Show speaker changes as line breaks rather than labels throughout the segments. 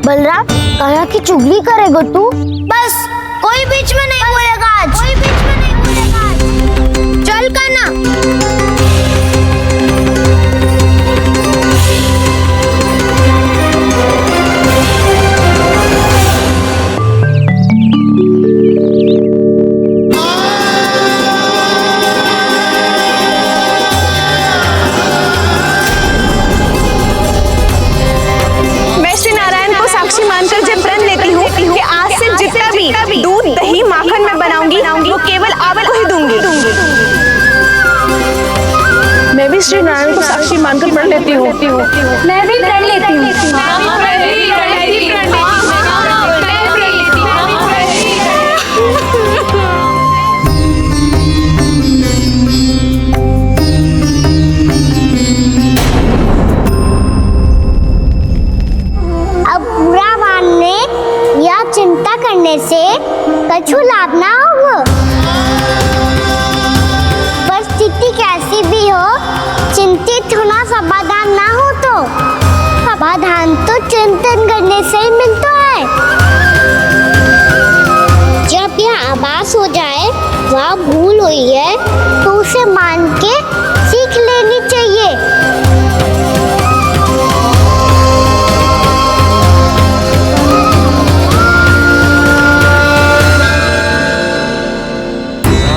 बलराम, कहा की चुगली करेगा तू? बस कोई बीच में नहीं बोलेगा आज। कोई बीच में नहीं बोलेगा आज। चल कान्हा।
दूध दही माखन मैं बनाऊंगी वो केवल आपको ही दूंगी।
मैं भी श्री नारायण को साक्षी मानकर प्रण लेती हूँ।
मैं भी प्रण लेती हूँ। अब बुरा मानने या चिंता करने से कछु लाभ ना होगा। परिस्थिति कैसी भी हो, चिंतित होना समाधान ना हो तो समाधान तो चिंतन करने से ही मिलता है। जब यह आभास हो जाए वह भूल हुई है तो उसे मान के सीख लेनी चाहिए।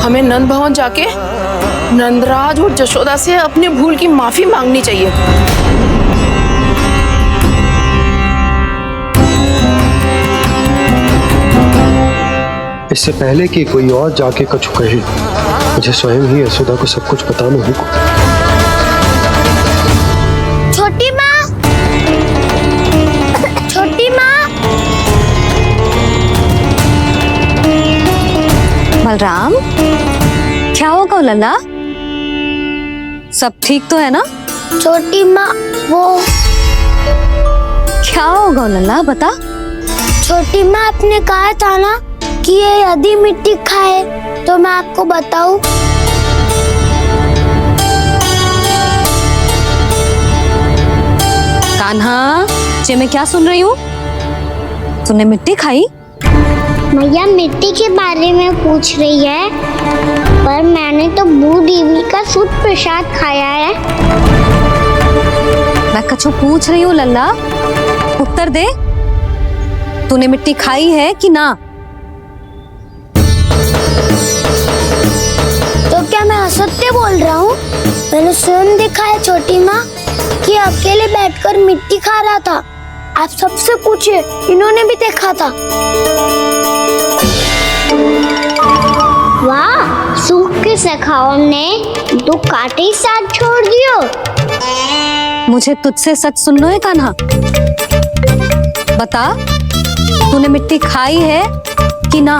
हमें नंद भवन जाके नंदराज और जशोदा से अपनी भूल की माफी मांगनी चाहिए।
इससे पहले कि कोई और जाके कछु कहे, मुझे स्वयं ही यशोदा को सब कुछ बताना होगा।
छोटी माँ, छोटी माँ।
बलराम, क्या होगा लल्ला? सब ठीक तो है ना?
छोटी माँ, वो
क्या होगा लल्ला, बता।
छोटी माँ, आपने कहा था ना कि ये यदि मिट्टी खाए तो मैं आपको बताऊं।
कान्हा, जे मैं क्या सुन रही हूँ? तूने मिट्टी खाई?
मैया मिट्टी के बारे में पूछ रही है, पर मैंने तो भू देवी का शुद्ध प्रसाद खाया है।
मैं कछु पूछ रही हूँ लल्ला, उत्तर दे। तूने मिट्टी खाई है कि ना?
तो क्या मैं असत्य बोल रहा हूँ? मैंने स्वयं देखा है छोटी माँ कि अकेले बैठकर मिट्टी खा रहा था। आप सबसे पूछिए, इन्होंने भी देखा था। वाह, सूख के सखाओं ने दो कांटे ही साथ छोड़ दियो।
मुझे तुझसे सच सुनना है कान्हा। बता, तूने मिट्टी खाई है कि ना?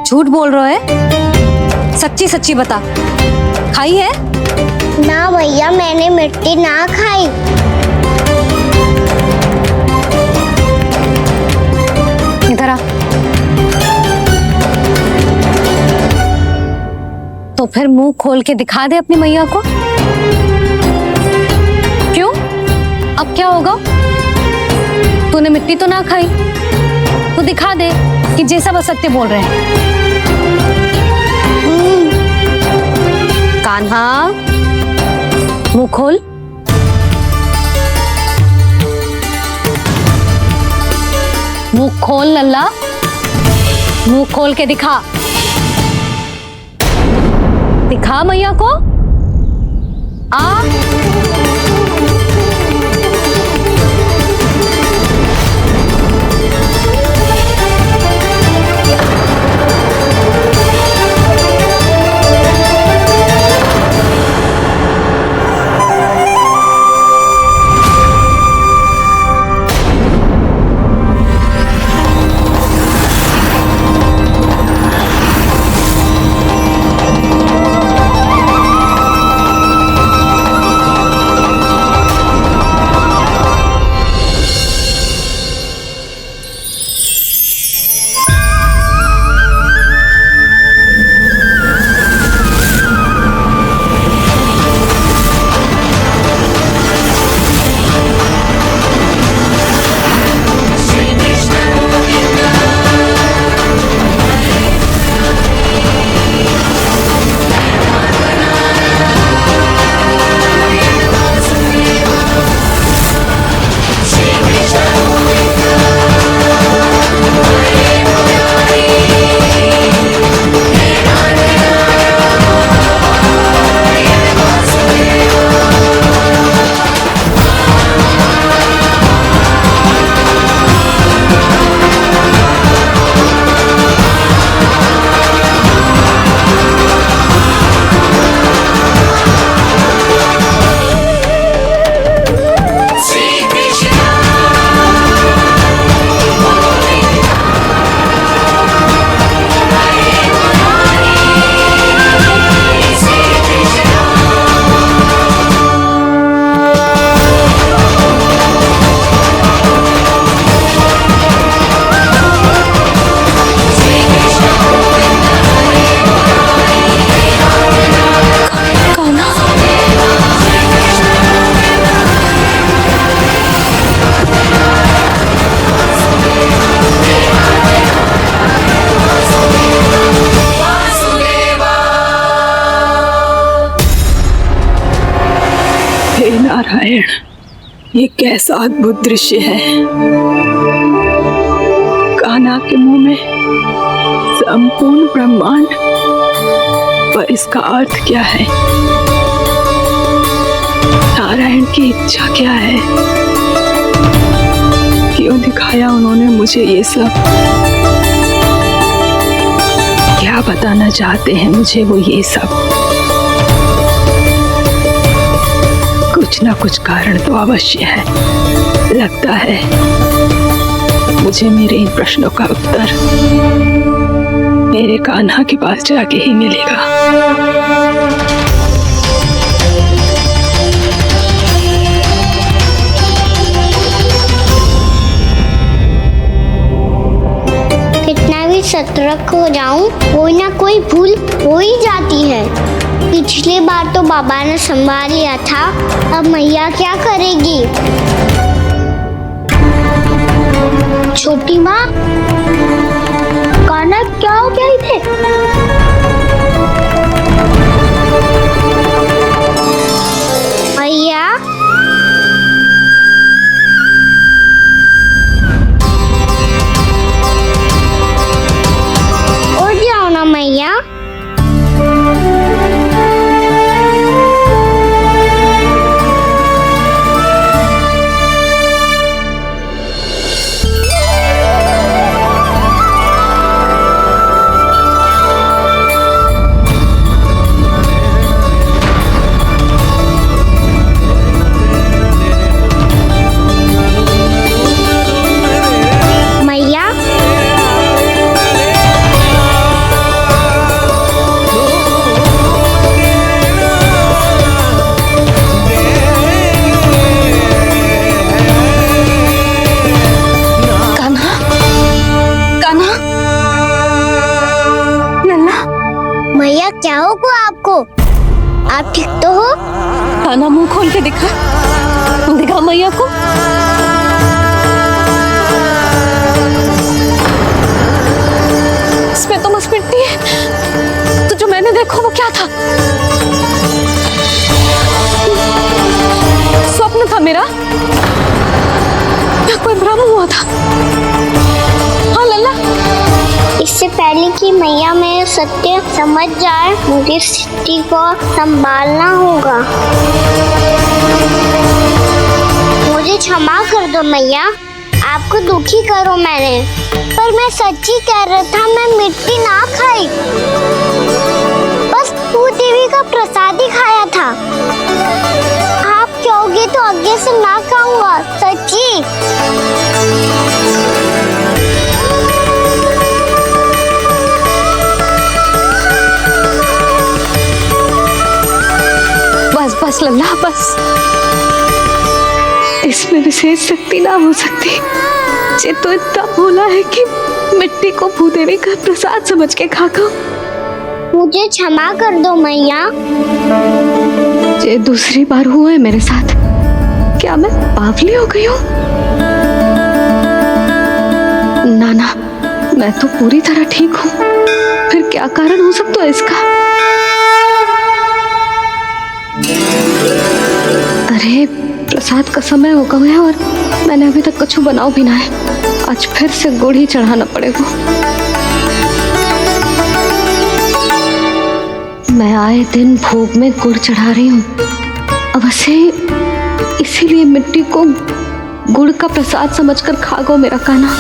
झूठ बोल रहा है, सच्ची सच्ची बता, खाई है?
ना भैया, मैंने मिट्टी ना खाई।
इधर आ। तो फिर मुंह खोल के दिखा दे अपनी मैया को। क्यों? अब क्या होगा? तूने मिट्टी तो ना खाई, तो दिखा दे कि जे सब असत्य बोल रहे हैं। कान्हा, मुंह खोल। मुंह खोल लल्ला, मुंह खोल के दिखा। दिखा मैया को। आ
हे नारायण, ये कैसा अद्भुत दृश्य है। कान्हा के मुंह में संपूर्ण ब्रह्मांड, पर इसका अर्थ क्या है? नारायण की इच्छा क्या है? क्यों दिखाया उन्होंने मुझे ये सब? क्या बताना चाहते हैं मुझे वो ये सब? कुछ ना कुछ कारण तो अवश्य है। लगता है मुझे मेरे इन प्रश्नों का उत्तर मेरे कान्हा के पास जाके ही मिलेगा।
कितना भी सतर्क हो जाऊं, कोई ना कोई भूल हो ही जाती है। पिछली बार तो बाबा ने संभाल लिया था, अब मैया क्या करेगी? छोटी माँ, कान्हा क्या हो गया इधर? मैया, उठ जाओ ना मैया। मैया, क्या होगा आपको? आप ठीक तो हो?
कान्हा, मुंह खोल के दिखा, दिखा मैया को। इसमें तो बस मिट्टी है, तो जो मैंने देखा वो क्या था? स्वप्न था मेरा या कोई भ्रम हुआ था? हाँ लल्ला,
इससे पहले कि मैया मेरे सत्य समझ जाए, मुझे स्थिति को संभालना होगा। मुझे क्षमा कर दो मैया, आपको दुखी करो मैंने, पर मैं सच्ची कह रहा था, मैं मिट्टी ना खाई, बस तू देवी का प्रसाद ही खाया था। आप कहोगे तो आगे से ना खाऊंगा, सच्ची।
बस बस लल्ला, बस। इसमें विशेष शक्ति ना हो सकती। ये तो इतना भोला है कि मिट्टी को भूदेवी का प्रसाद समझ के खागा।
मुझे क्षमा कर दो मैया।
ये दूसरी बार हुआ है मेरे साथ। क्या मैं बावली हो गई हूँ? ना ना, मैं तो पूरी तरह ठीक हूँ। फिर क्या कारण हो सकता है इसका? अरे प्रसाद का समय हो गया है और मैंने अभी तक कुछ बनाओ भी ना है। आज फिर से गुड़ ही चढ़ाना पड़ेगा। मैं आए दिन भोग में गुड़ चढ़ा रही हूँ, अवश्य इसीलिए मिट्टी को गुड़ का प्रसाद समझकर खागो मेरा कान्हा।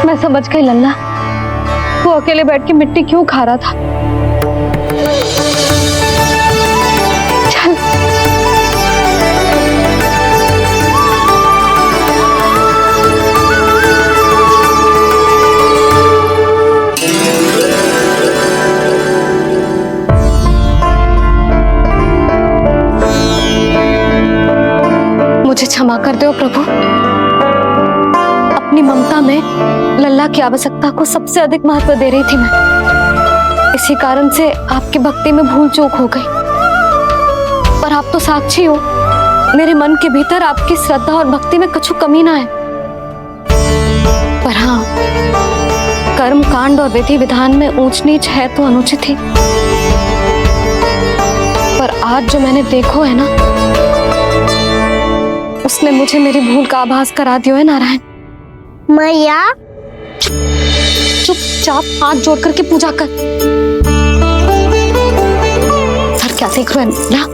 मैं समझ गई लल्ला, वो अकेले बैठ के मिट्टी क्यों खा रहा था। चल मुझे क्षमा कर दो प्रभु। अपनी ममता में लल्ला की आवश्यकता को सबसे अधिक महत्व दे रही थी मैं। इसी कारण से आपकी भक्ति में भूल चूक हो गई। पर आप तो साक्षी हो, मेरे मन के भीतर आपकी श्रद्धा और भक्ति में कुछ कमी ना है। पर हाँ, कर्म कांड और विधि विधान में ऊंच नीच है तो अनुचित ही, पर आज जो मैंने देखो है ना, उसने मुझे मेरी भूल का आभास करा दियो है नारायण।
मैया
चुपचाप हाथ जोड़ करके पूजा कर। सर क्या देख रहे हैं ना,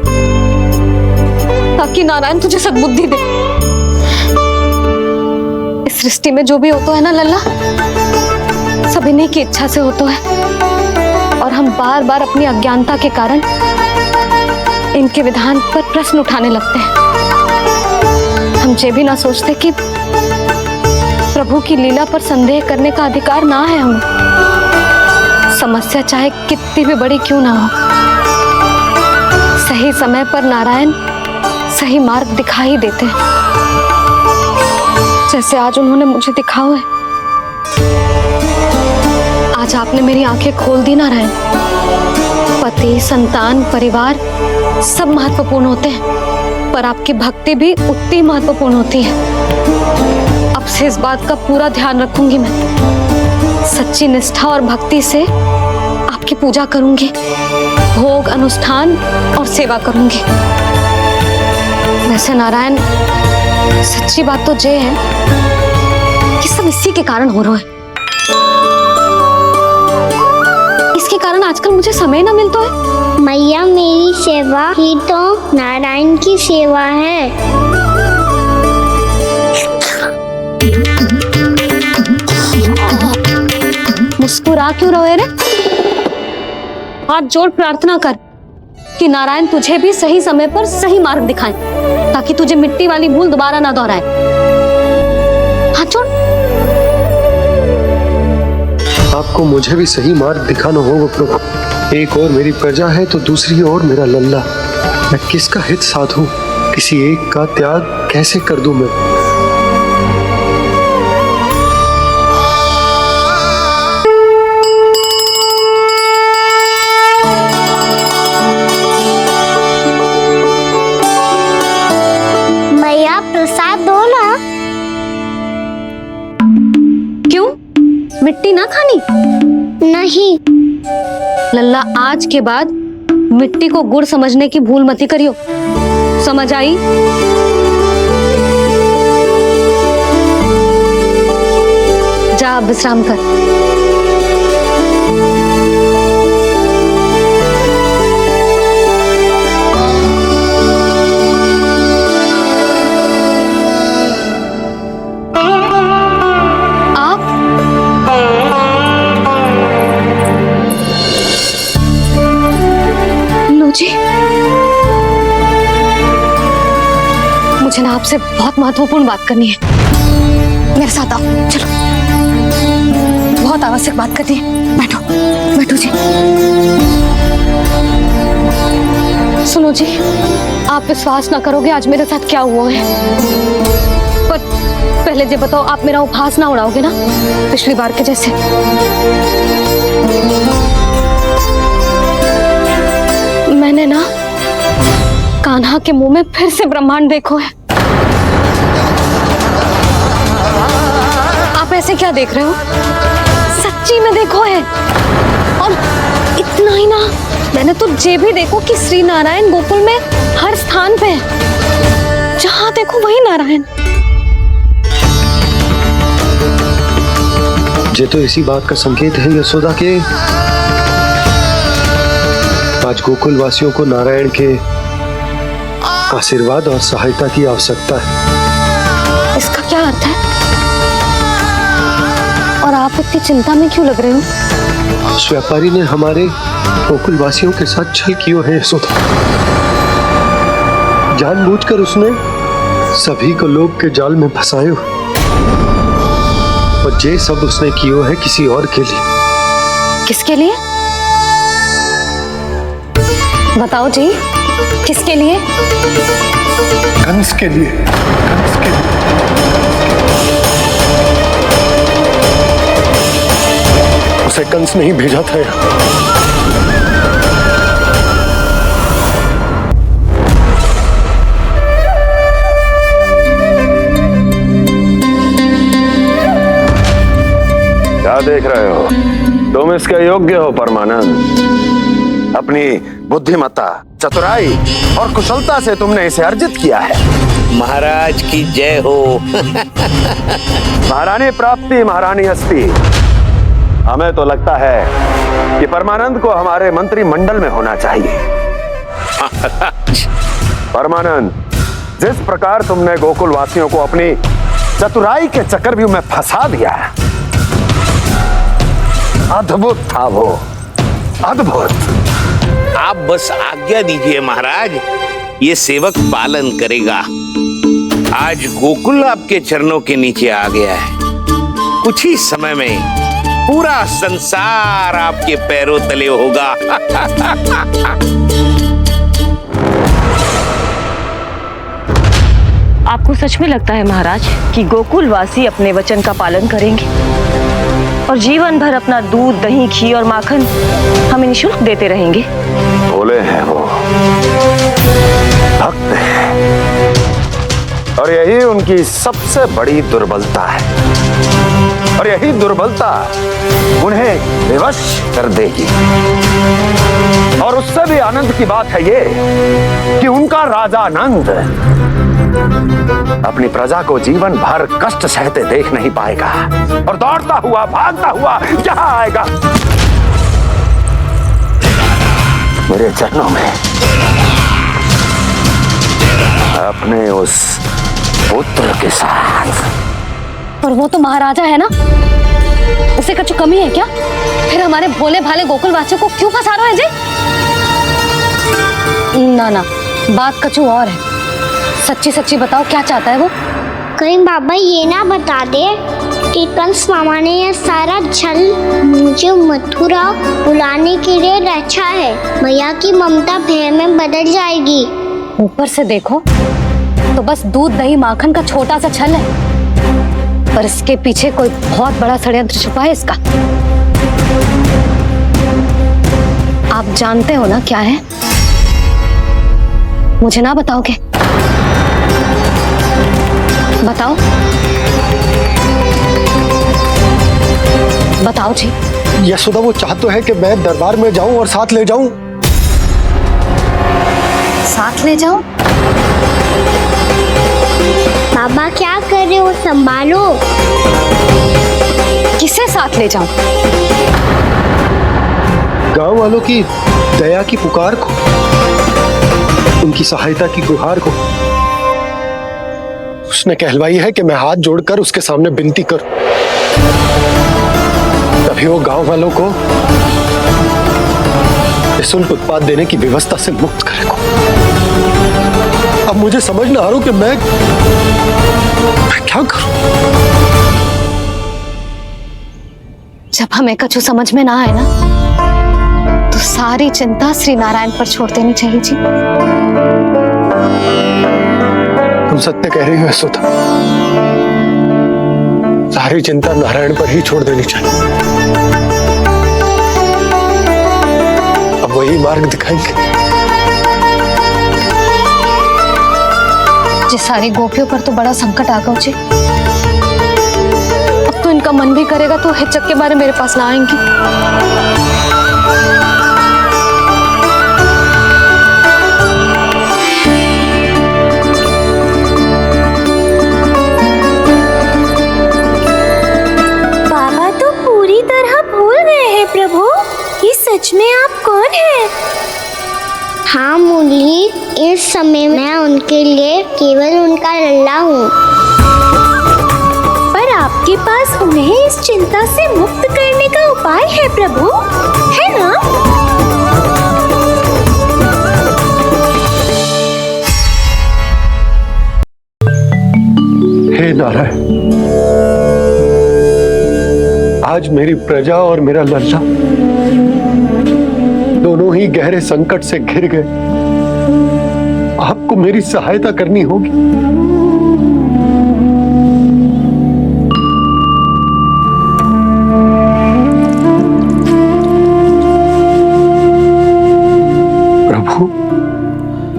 ताकि नारायण तुझे सद्बुद्धि दे। इस सृष्टि में जो भी होता है ना लल्ला, सब इन्हीं की इच्छा से होता है, और हम बार बार अपनी अज्ञानता के कारण इनके विधान पर प्रश्न उठाने लगते हैं। हम ये भी ना सोचते कि प्रभु की लीला पर संदेह करने का अधिकार ना है हमें, समस्या चाहे कितनी भी बड़ी क्यों ना हो। सही समय पर नारायण सही मार्ग दिखा ही देते हैं, जैसे आज उन्होंने मुझे दिखाओ है। आज आपने मेरी आंखें खोल दी नारायण। पति, संतान, परिवार सब महत्वपूर्ण होते हैं, पर आपकी भक्ति भी उतनी महत्वपूर्ण होती है। अब से इस बात का पूरा ध्यान रखूंगी मैं। सच्ची निष्ठा और भक्ति से आपकी पूजा करूंगी, भोग, अनुष्ठान और सेवा करूंगी। वैसे नारायण, सच्ची बात तो ये है कि सब इसी के कारण हो रहा है। इसके कारण आजकल मुझे समय ना मिलता है।
मैया, मेरी सेवा ही तो नारायण की सेवा है।
मुस्कुरा क्यों रहे रे? हाथ जोड़ प्रार्थना कर कि नारायण तुझे भी सही समय पर सही मार्ग दिखाएं, ताकि तुझे मिट्टी वाली भूल दोबारा ना दोहराए। हाथ जोड़।
आपको मुझे भी सही मार्ग दिखाना होगा प्रभु। एक और मेरी प्रजा है तो दूसरी ओर मेरा लल्ला। मैं किसका हित साधूं, किसी एक का त्याग कैसे कर दूं मैं?
मैया, प्रसाद दो ना।
क्यों? मिट्टी ना खानी?
नहीं।
लल्ला, आज के बाद मिट्टी को गुड़ समझने की भूल मत करियो, समझ आई? जा विश्राम कर। जी, मुझे ना आपसे बहुत महत्वपूर्ण बात करनी है। मेरे साथ आओ, चलो। बहुत आवश्यक बात करनी है। बैठो, बैठो जी। सुनो जी, आप विश्वास ना करोगे आज मेरे साथ क्या हुआ है। पर पहले ये बताओ, आप मेरा उपहास ना उड़ाओगे ना, पिछली बार के जैसे? मैंने ना कान्हा के मुंह में फिर से ब्रह्मांड देखो है। आप ऐसे क्या देख रहे हो? सच्ची में देखो है। और इतना ही ना, मैंने तो ये भी देखो कि श्री नारायण गोकुल में हर स्थान पे है, जहां देखो वही नारायण।
ये तो इसी बात का संकेत है यशोदा के आज गोकुल वासियों को नारायण के आशीर्वाद और सहायता की आवश्यकता है।
इसका क्या अर्थ है? और आप इतनी चिंता में क्यों लग रहे हो?
उस व्यापारी ने हमारे गोकुल वासियों के साथ छल किया है यशोदा। जानबूझकर उसने सभी को लोभ के जाल में फंसायो, और ये सब उसने किया है किसी और के लिए।
किसके लिए? बताओ जी, किसके लिए?
कंस के लिए। कंस के लिए। उसे कंस नहीं भेजा था यहाँ।
क्या देख रहे हो? इसके योग्य हो परमानंद। अपनी बुद्धिमत्ता, चतुराई और कुशलता से तुमने इसे अर्जित किया है।
महाराज की जय हो।
महारानी प्राप्ति महारानी हस्ती। हमें तो लगता है कि परमानंद को हमारे मंत्रिमंडल में होना चाहिए। परमानंद, जिस प्रकार तुमने गोकुल वासियों को अपनी चतुराई के चक्रव्यूह में फंसा दिया, अद्भुत था वो, अद्भुत।
आप बस आज्ञा दीजिए महाराज, ये सेवक पालन करेगा। आज गोकुल आपके चरणों के नीचे आ गया है। कुछ ही समय में पूरा संसार आपके पैरों तले होगा।
आपको सच में लगता है महाराज कि गोकुल वासी अपने वचन का पालन करेंगे और जीवन भर अपना दूध, दही, घी और माखन हमें निःशुल्क देते रहेंगे?
भोले हैं वो, भक्त हैं, और यही उनकी सबसे बड़ी दुर्बलता है। और यही दुर्बलता उन्हें विवश कर देगी। और उससे भी आनंद की बात है ये कि उनका राजा नंद अपनी प्रजा को जीवन भर कष्ट सहते देख नहीं पाएगा और दौड़ता हुआ, भागता हुआ यहाँ आएगा मेरे चरणों में, अपने उस पुत्र के साथ।
पर वो तो महाराजा है ना, उसे कुछ कमी है क्या? फिर हमारे भोले भाले गोकुल वासियों को क्यों फंसा रहे हैं जी? ना ना, बात कछु और है। सच्ची सच्ची बताओ, क्या चाहता है वो?
कहीं बाबा ये ना बता दे कि कंस मामा ने यह सारा छल मुझे मथुरा बुलाने के लिए रचा है। मैया की ममता भय में बदल जाएगी।
ऊपर से देखो तो बस दूध, दही, माखन का छोटा सा छल है, पर इसके पीछे कोई बहुत बड़ा षड्यंत्र छुपा है इसका। आप जानते हो ना क्या है? मुझे ना बताओगे? बताओ बताओ जी।
यशोदा, वो चाह तो है कि मैं दरबार में जाऊं और साथ ले जाऊं।
साथ ले जाऊं?
बाबा क्या कर रहे हो, संभालो।
किसे साथ ले जाऊं?
गांव वालों की दया की पुकार को, उनकी सहायता की गुहार को। उसने कहलवाई है कि मैं हाथ जोड़कर उसके सामने विनती करूं, तभी वो गांव वालों को निःशुल्क उत्पाद देने की व्यवस्था से मुक्त करेगा। अब मुझे समझ ना आ रहा कि मैं क्या करूं।
जब हमें कछु समझ में ना आए ना, तो सारी चिंता श्री नारायण पर छोड़ देनी चाहिए जी।
तुम सत्य कह रही हो यशोदा, सारी चिंता नारायण पर ही छोड़ देनी चाहिए। अब वही मार्ग दिखाएंगे।
जी सारी गोपियों पर तो बड़ा संकट आ गया जी। अब तो इनका मन भी करेगा तो हिचक के बारे मेरे पास ना आएंगी।
सच में आप कौन हैं? हाँ मुरली, इस समय मैं उनके लिए केवल उनका लल्ला हूँ। पर आपके पास उन्हें इस चिंता से मुक्त करने का उपाय है प्रभु, है ना?
हे नारायण, आज मेरी प्रजा और मेरा लल्ला दोनों ही गहरे संकट से घिर गए। आपको मेरी सहायता करनी होगी। प्रभु,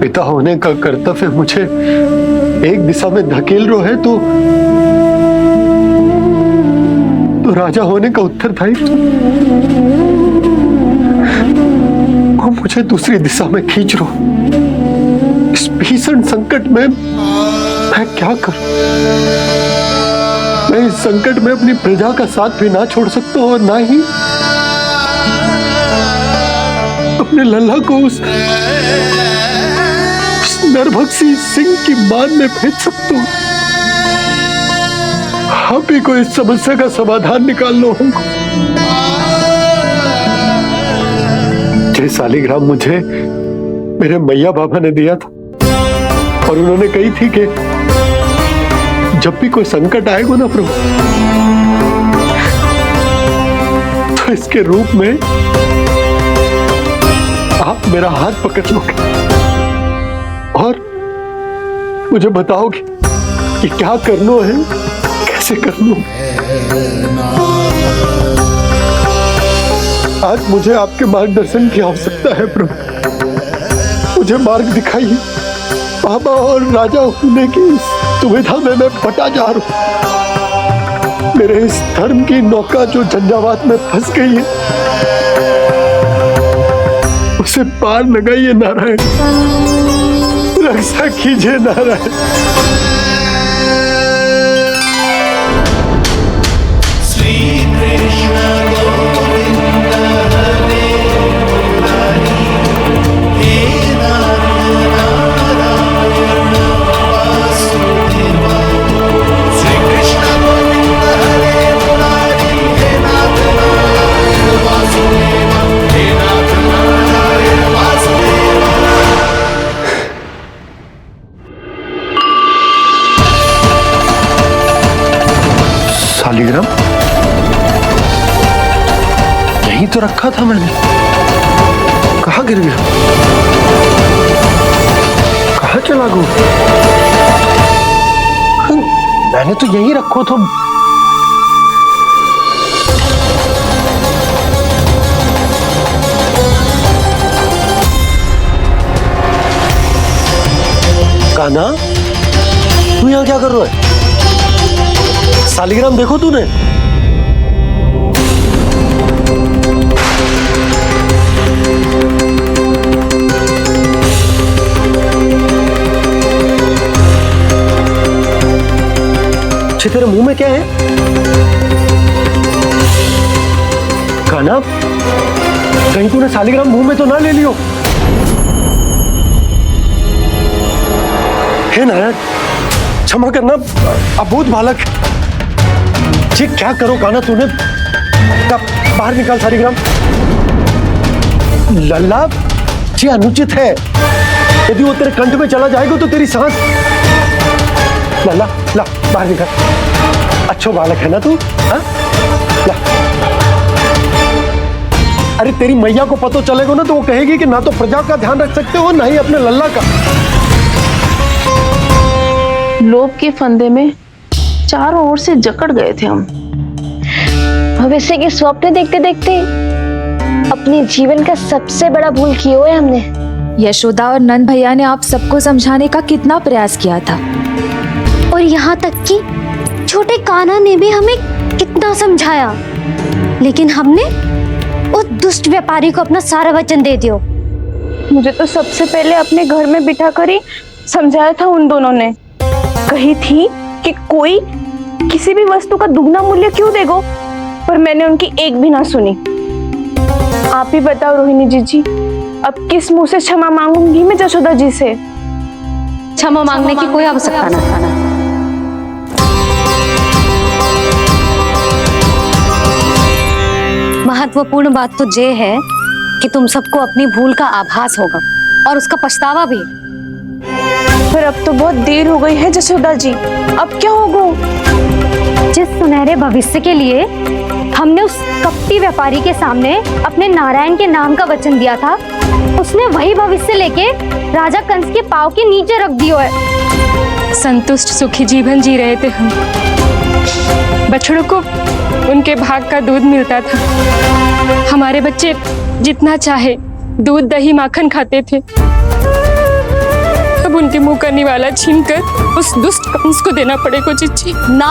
पिता होने का कर्तव्य मुझे एक दिशा में धकेल रहे है तो राजा होने का उत्तरदायित्व वो मुझे दूसरी दिशा में खींच रहा। इस भीषण संकट में मैं क्या करूं? मैं इस संकट में अपनी प्रजा का साथ भी ना छोड़ सकता हूं और ना ही अपने लल्ला को उस नरभक्षी सिंह की मान में भेज सकता हूं। आप ही को इस समस्या का समाधान निकालना होगा। ये शालिग्राम मुझे मेरे मैया बाबा ने दिया था और उन्होंने कही थी कि जब भी कोई संकट आएगा ना प्रभु, तो इसके रूप में आप मेरा हाथ पकड़ लोगे और मुझे बताओगे कि क्या करना है, कैसे करना है। आज मुझे आपके मार्गदर्शन की आवश्यकता है प्रभु। मुझे मार्ग दिखाइए। बाबा और राजा होने की इस दुविधा में मैं फटा जा रहा हूं। मेरे इस धर्म की नौका जो झंझावात में फंस गई है, उसे पार लगाइए नारायण। रक्षा कीजिए नारायण। शालिग्राम यहीं तो रखा था मैंने। कहाँ गिर गया? कहाँ चला गया? मैंने तो यहीं रखो तो। कान्हा, तू यहाँ क्या कर रहा है? शालिग्राम देखो तूने? तेरे मुंह में क्या है? कान्हा, कहीं तूने शालिग्राम मुंह में तो ना ले लियो? हे नारायण, क्षमा करना, अबोध बालक। जी क्या करो कान्हा तूने? बाहर निकाल शालिग्राम। लल्ला, जी अनुचित है। यदि वो तेरे कंठ में चला जाएगा तो तेरी सांस। लल्ला, ला बाहर निकाल। अच्छो बालक है ना तू? हाँ? ला। अरे तेरी मैया को पता चलेगा ना तो वो कहेगी कि ना तो प्रजा का ध्यान रख सकते हो ना ही अपने लल्ला का।
लोभ के फंदे में चारों ओर से जकड़ गए थे हम।
भविष्य के स्वप्न देखते देखते अपने जीवन का सबसे बड़ा भूल किया है हमने।
यशोदा और नंद भैया ने आप सबको समझाने का कितना प्रयास किया था,
और यहाँ तक कि छोटे कान्हा ने भी हमें कितना समझाया, लेकिन हमने उस दुष्ट व्यापारी को अपना सारा वचन दे दिया।
मुझे तो सबसे पहले अपने घर में बिठा कर ही समझाया था उन दोनों ने। कही थी कि कोई किसी भी वस्तु का दुगना मूल्य क्यों देगा, पर मैंने उनकी एक भी ना सुनी। आप ही बताओ रोहिणी जी, अब किस मुंह से क्षमा मांगूंगी मैं जशोदा जी से?
क्षमा मांगने की कोई आवश्यकता नहीं। महत्वपूर्ण बात तो ये है कि तुम सबको अपनी भूल का आभास होगा और उसका पछतावा भी।
पर अब तो बहुत देर हो गई है जशोदा जी, अब क्या होगा?
जिस सुनहरे भविष्य के लिए हमने उस कपटी व्यापारी के सामने अपने नारायण के नाम का वचन दिया था, उसने वही भविष्य लेके राजा कंस के पांव के नीचे रख दिया है।
संतुष्ट सुखी जीवन जी रहे थे हम। बछड़ों को उनके भाग का दूध मिलता था। हमारे बच्चे जितना चाहे दूध दही माखन खाते थे। अब उनके मुंह का निवाला छीनकर उस दुष्ट कंस को देना पड़ेगा। चिच्ची
ना,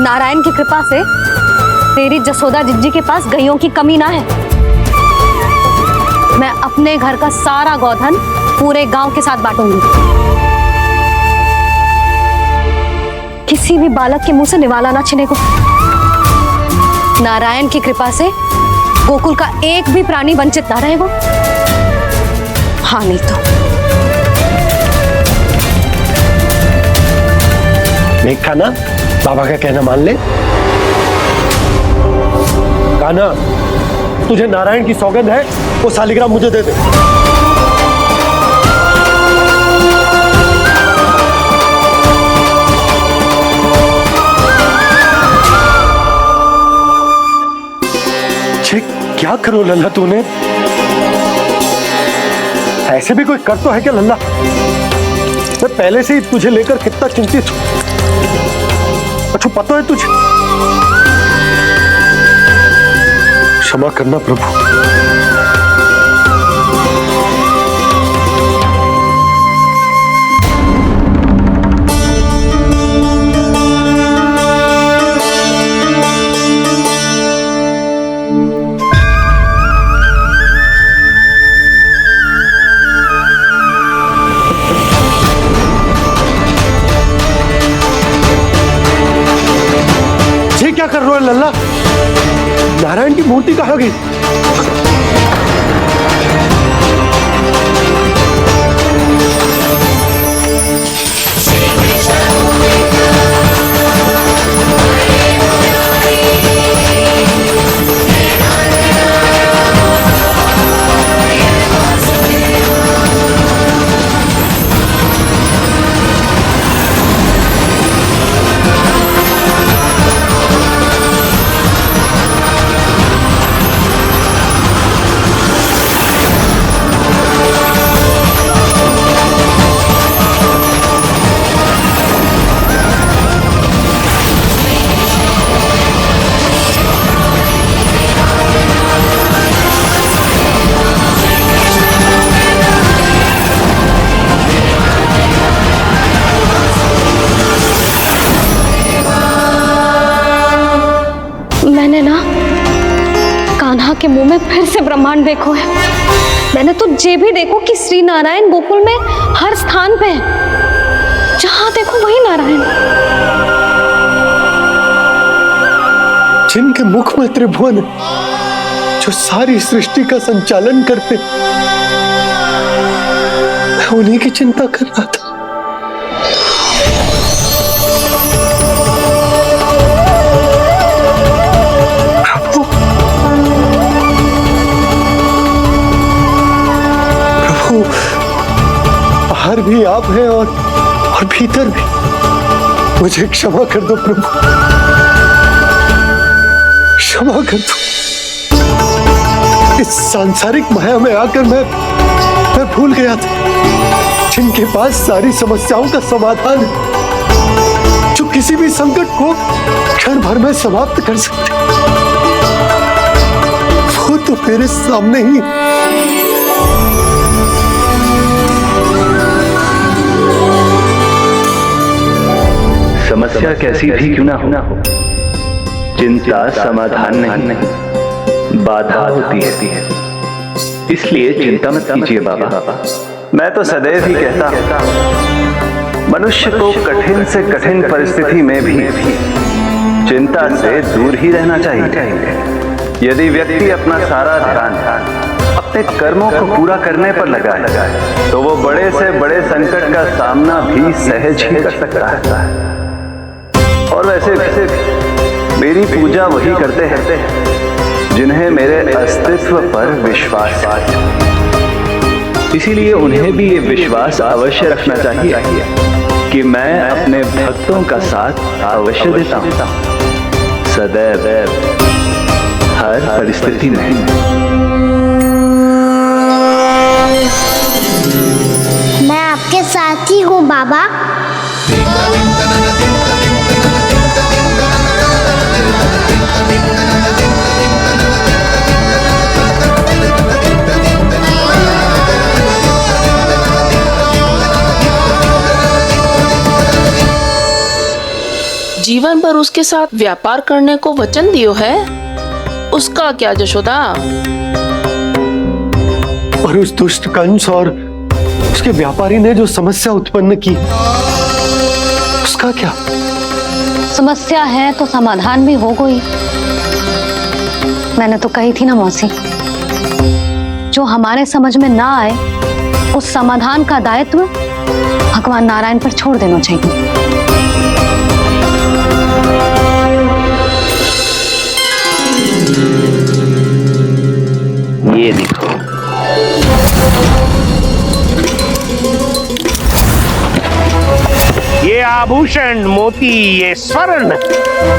नारायण की कृपा से तेरी जसोदा जिज्जी के पास गैयों की कमी ना है। मैं अपने घर का सारा गोधन पूरे गांव के साथ बांटूंगी। किसी भी बालक के मुंह से निवाला ना छिने को। नारायण की कृपा से गोकुल का एक भी प्राणी वंचित ना रहेगा। हाँ नहीं तो
देख कान्हा, बाबा का कहना मान ले। कान्हा, तुझे नारायण की सौगंध है, वो शालिग्राम मुझे दे दे। क्या करो लल्ला तूने? ऐसे भी कोई कर तो है क्या लल्ला? मैं पहले से ही तुझे लेकर कितना चिंतित हूं। अच्छा पता है तुझे? क्षमा करना प्रभु। क्या कर रहे हो लल्ला? नारायण की मूर्ति कहाँ गई?
मैंने ना कान्हा के मुंह में फिर से ब्रह्मांड देखो है। मैंने तो जे भी देखो कि श्री नारायण गोकुल में हर स्थान पे है। जहां देखो वही नारायण।
जिनके मुख में त्रिभुवन है, जो सारी सृष्टि का संचालन करते, मैं उन्हीं की चिंता कर रहा था। बाहर भी आप हैं और भीतर भी। मुझे क्षमा कर दो प्रभु, क्षमा कर दो। इस सांसारिक माया में आकर मैं भूल गया था जिनके पास सारी समस्याओं का समाधान है, जो किसी भी संकट को क्षण भर में समाप्त कर सकते, वो तो मेरे सामने ही।
समस्या कैसी भी क्यों ना हो, चिंता समाधान नहीं, बाधा होती है। इसलिए चिंता मत कीजिए बाबा। मैं तो सदैव ही कहता हूं, मनुष्य को कठिन से कठिन परिस्थिति में भी चिंता से दूर ही रहना चाहिए। यदि व्यक्ति अपना सारा ध्यान अपने कर्मों को पूरा करने पर लगाए, तो वो बड़े से बड़े संकट का सामना भी सहज ही कर सकता है। और वैसे मेरी पूजा वही करते हैं जिन्हें मेरे अस्तित्व पर विश्वास है। इसीलिए उन्हें भी ये विश्वास अवश्य रखना चाहिए कि मैं अपने भक्तों का साथ अवश्य देता हूँ, सदैव हर परिस्थिति में।
मैं आपके साथ ही हूँ बाबा।
जीवन भर उसके साथ व्यापार करने को वचन दियो है, उसका क्या जशोदा?
और उस दुष्ट कंस और उसके व्यापारी ने जो समस्या उत्पन्न की, उसका क्या?
समस्या है तो समाधान भी हो गई। मैंने तो कही थी ना मौसी, जो हमारे समझ में ना आए उस समाधान का दायित्व भगवान नारायण पर छोड़ देना चाहिए।
ये देखो,
ये आभूषण, मोती, ये स्वर्ण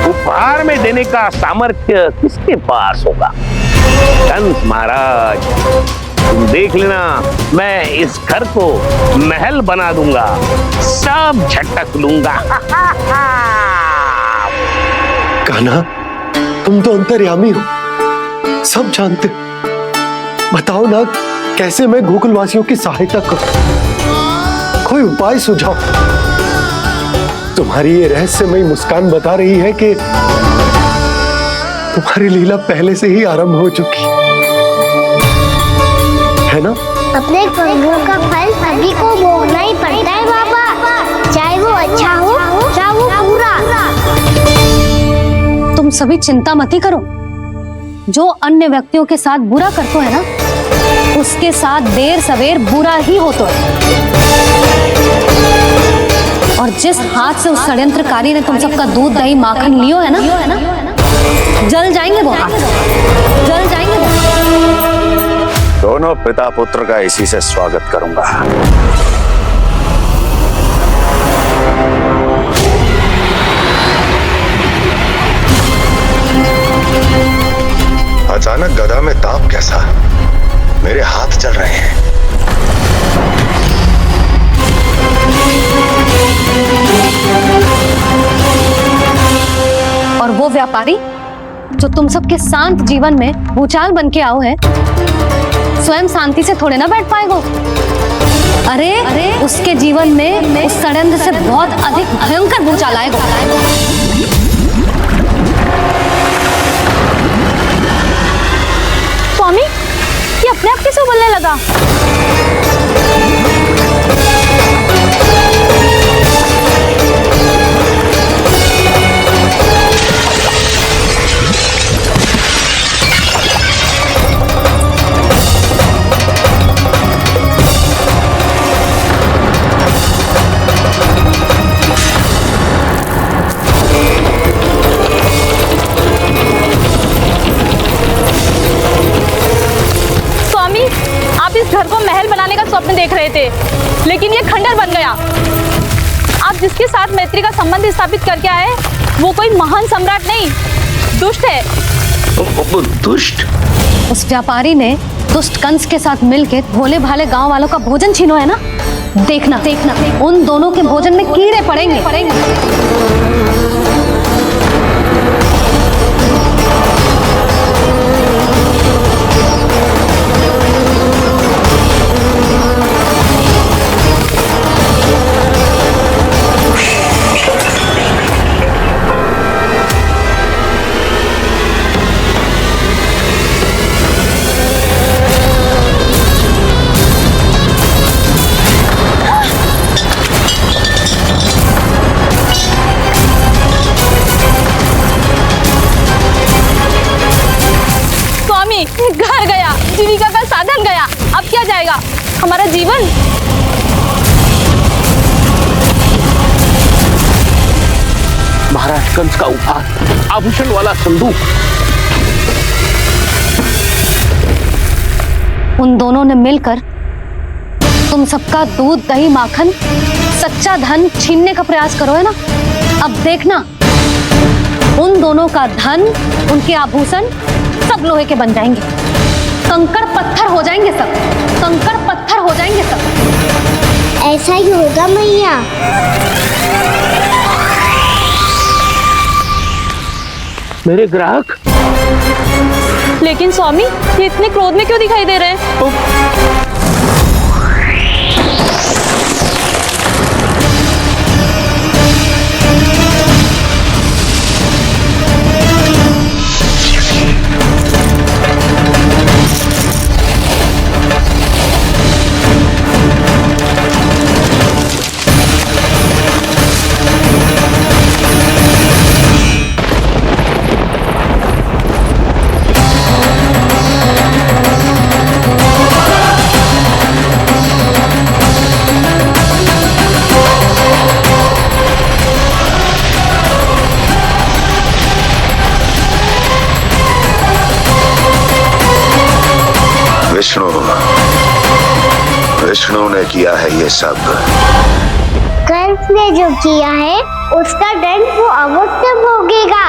उपहार में देने का सामर्थ्य किसके पास होगा? कंस महाराज, तुम देख लेना, मैं इस घर को महल बना दूंगा, सब झटक लूंगा।
कान्हा, तुम तो अंतर्यामी हो, सब जानते। बताओ ना, कैसे मैं गोकुलवासियों की सहायता करूं? कोई उपाय सुझाओ। तुम्हारी ये रहस्यमयी मुस्कान बता रही है कि तुम्हारी लीला पहले से ही आरंभ हो चुकी है ना?
अपने कर्मों का फल सभी को भोगना ही पड़ता है बाबा, चाहे वो अच्छा हो चाहे वो बुरा।
तुम सभी चिंता मत ही करो। जो अन्य व्यक्तियों के साथ बुरा करते है ना, उसके साथ देर सवेर बुरा ही होता है। और जिस हाथ से उस षड्यंत्रकारी ने तुम सबका दूध दही माखन लियो है ना, जल जाएंगे वो हाथ, जल जाएंगे वो।
दोनों पिता पुत्र का इसी से स्वागत करूंगा।
अचानक गदा में ताप कैसा? मेरे हाथ चल रहे हैं।
और वो व्यापारी जो तुम सबके शांत जीवन में भूचाल बन के आओ है, स्वयं शांति से थोड़े ना बैठ पाएगा। अरे उसके जीवन में उस षड्यंत्र से बहुत अधिक भयंकर भूचाल आएगा। स्वामी, ये अपने आप कैसे बोलने लगा?
घर को महल बनाने का स्वप्न देख रहे थे, लेकिन ये खंडर बन गया। आप जिसके साथ मैत्री का संबंध स्थापित करके आए, वो कोई महान सम्राट नहीं, दुष्ट है।
दुष्ट?
उस व्यापारी ने दुष्ट कंस के साथ मिलकर भोले भाले गांव वालों का भोजन छीनो है ना। देखना देखना, उन दोनों के भोजन में कीड़े पड़ेंगे।
घर गया, जीविका का साधन गया, अब क्या जाएगा हमारा जीवन?
महाराज कंस का उपहार, आभूषण वाला संदूक।
उन दोनों ने मिलकर तुम सबका दूध दही माखन सच्चा धन छीनने का प्रयास करो है ना। अब देखना, उन दोनों का धन, उनके आभूषण सब लोहे के बन जाएंगे, कंकड़ पत्थर हो जाएंगे सब, कंकड़ पत्थर हो जाएंगे सब।
ऐसा ही होगा मैया।
मेरे ग्राहक?
लेकिन स्वामी, ये इतने क्रोध में क्यों दिखाई दे रहे हैं?
विष्णु ने किया है ये सब।
कंस ने जो किया है उसका दंड वो अवश्य भोगेगा।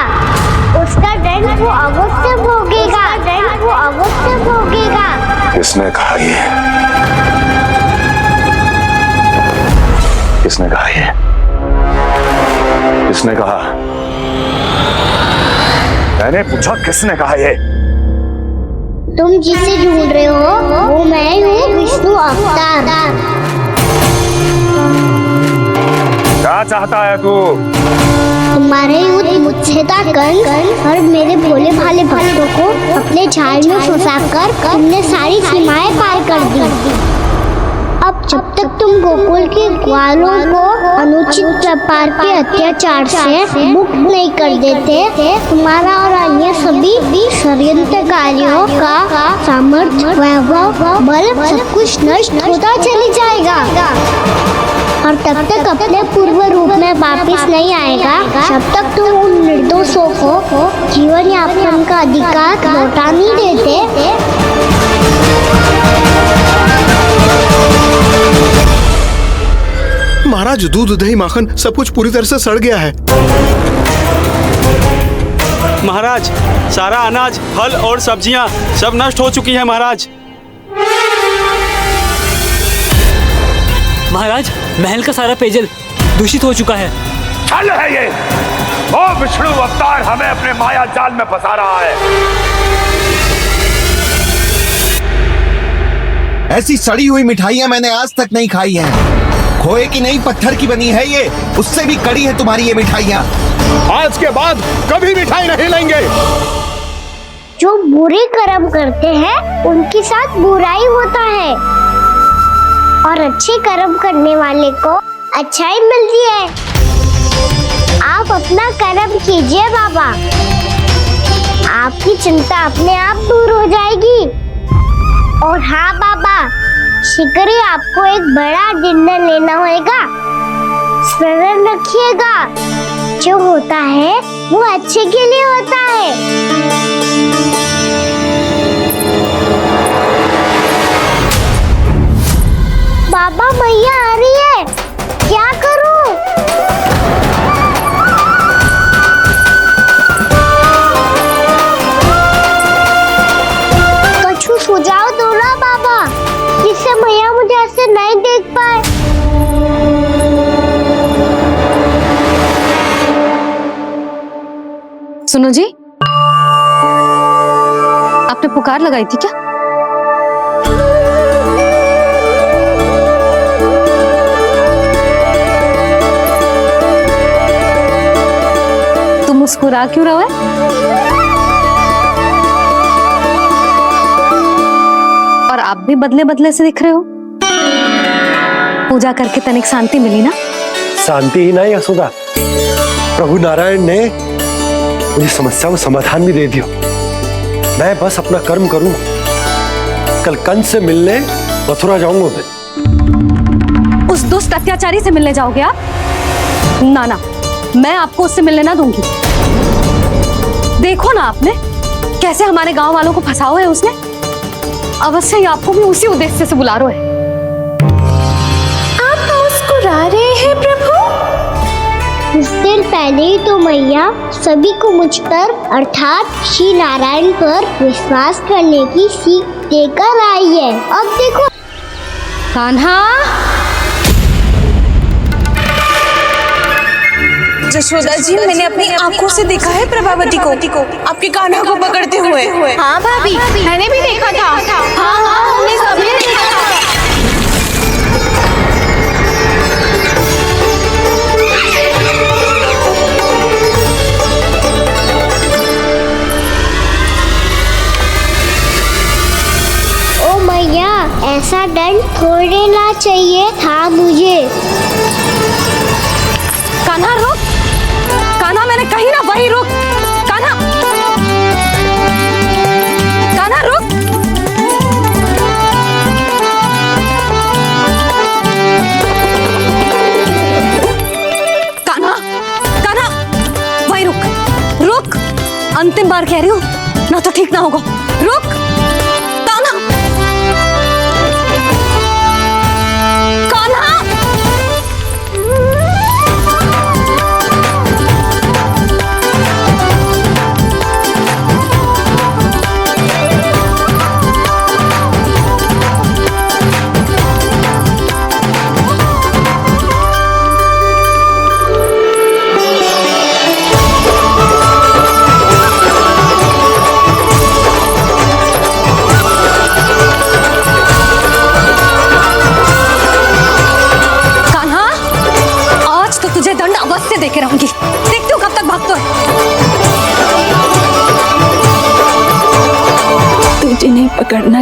उसका दंड वो अवश्य भोगेगा। दंड वो अवश्य भोगेगा।
किसने कहा ये? किसने कहा ये? किसने कहा? मैंने पूछा किसने कहा ये?
तुम जिसे ढूंढ रहे हो वो मैं हूँ, विष्णु अवतार।
क्या चाहता है तू?
तुम्हारे युद्ध मुझसे था कंस और मेरे भोले भाले भक्तों को अपने जाल में फंसाकर तुमने सारी सीमाएं पार कर दी। अब जब तक तुम गोकुल के ग्वालों को अनुचित प्रकार के अत्याचार से मुक्त नहीं कर देते, तुम्हारा और अन्य सभी षड्यंत्रकारियों का सामर्थ्य, वैभव, बल सब कुछ नष्ट होता चली जाएगा और तब तक अपने पूर्व रूप में वापस नहीं आएगा जब तक तुम उन निर्दोषों को जीवन यापन का अधिकार लौटा नहीं देते।
महाराज, दूध दही माखन सब कुछ पूरी तरह से सड़ गया है।
महाराज, सारा अनाज, फल और सब्जियां सब नष्ट हो चुकी है महाराज।
महाराज, महल का सारा पेयजल दूषित हो चुका है।
छल है ये। वो विष्णु अवतार हमें अपने माया जाल में फंसा रहा है।
ऐसी सड़ी हुई मिठाइयां मैंने आज तक नहीं खाई हैं। खोए की नहीं, पत्थर की बनी है ये, उससे भी कड़ी है तुम्हारी ये मिठाइयां।
आज के बाद कभी मिठाई नहीं लेंगे।
जो बुरे कर्म करते हैं उनके साथ बुराई होता है और अच्छे कर्म करने वाले को अच्छाई मिलती है। आप अपना कर्म कीजिए बाबा, आपकी चिंता अपने आप दूर हो जाएगी। और हाँ बाबा, शीघ्र ही आपको एक बड़ा डिनर लेना होगा। स्मरण रखिएगा, जो होता है वो अच्छे के लिए होता है। बाबा, मैया आ रही है, क्या करूं? कुछ सुझाव दो ना बाबा, जिससे मैया मुझे ऐसे नहीं देख पाए।
सुनो जी, आपने पुकार लगाई थी क्या? तुम मुस्कुरा क्यों रहे हो? और आप भी बदले बदले से दिख रहे हो। पूजा करके तनिक शांति मिली ना?
शांति ही नहीं यशोदा, प्रभु नारायण ने मुझे समस्या को समाधान भी दे दिया। मैं बस अपना कर्म करूं। कल कंस से मिलने मथुरा जाऊंगा मैं।
उस दुष्ट अत्याचारी से मिलने जाओगे आप? ना ना, मैं आपको उससे मिलने ना दूंगी। देखो ना आपने कैसे हमारे गांव वालों को फंसाओ है उसने। अवश्य ही आपको भी उसी उद्देश्य से बुला रहा है।
आप मुस्कुरा रहे हैं प्रभु? कुछ देर पहले ही तो मैया सभी को मुझ पर अर्थात श्री नारायण पर विश्वास करने की सीख देकर आई है। अब देखो
कान्हा।
जशोदा जी, मैंने अपनी आंखों से देखा है प्रभावती को आपके कान्हा को पकड़ते हुए। हाँ भाभी, मैंने भी देखा था। हाँ, हमने सभी ने देखा था।
ओ मैया, ऐसा दंड थोड़ी देना चाहिए था मुझे।
कान्हा रुक, कान्हा मैंने कही ना वही रुक। कान्हा, कान्हा रुक। कान्हा, कान्हा वही रुक, रुक। अंतिम बार कह रही हूँ, ना तो ठीक ना होगा। रुक कान्हा।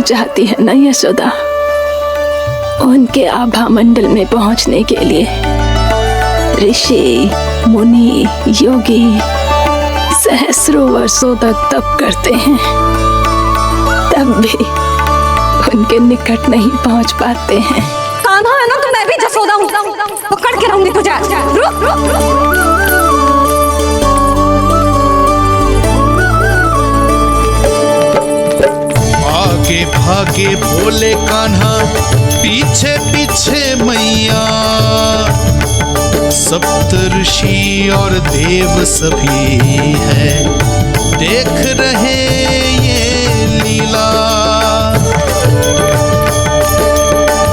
चाहती है ना यशोदा, उनके आभा मंडल में पहुंचने के लिए ऋषि, मुनि, योगी सहस्रों वर्षों तक तप करते हैं, तब भी उनके निकट नहीं पहुंच पाते हैं।
कान्हा है ना, तो मैं भी जसोदा हूँ, पकड़ के रहूंगी तुझे। रुक रुक रुक।
आगे भागे भोले कान्हा, पीछे पीछे मैया, सप्त ऋषि और देव सभी हैं, देख रहे ये लीला।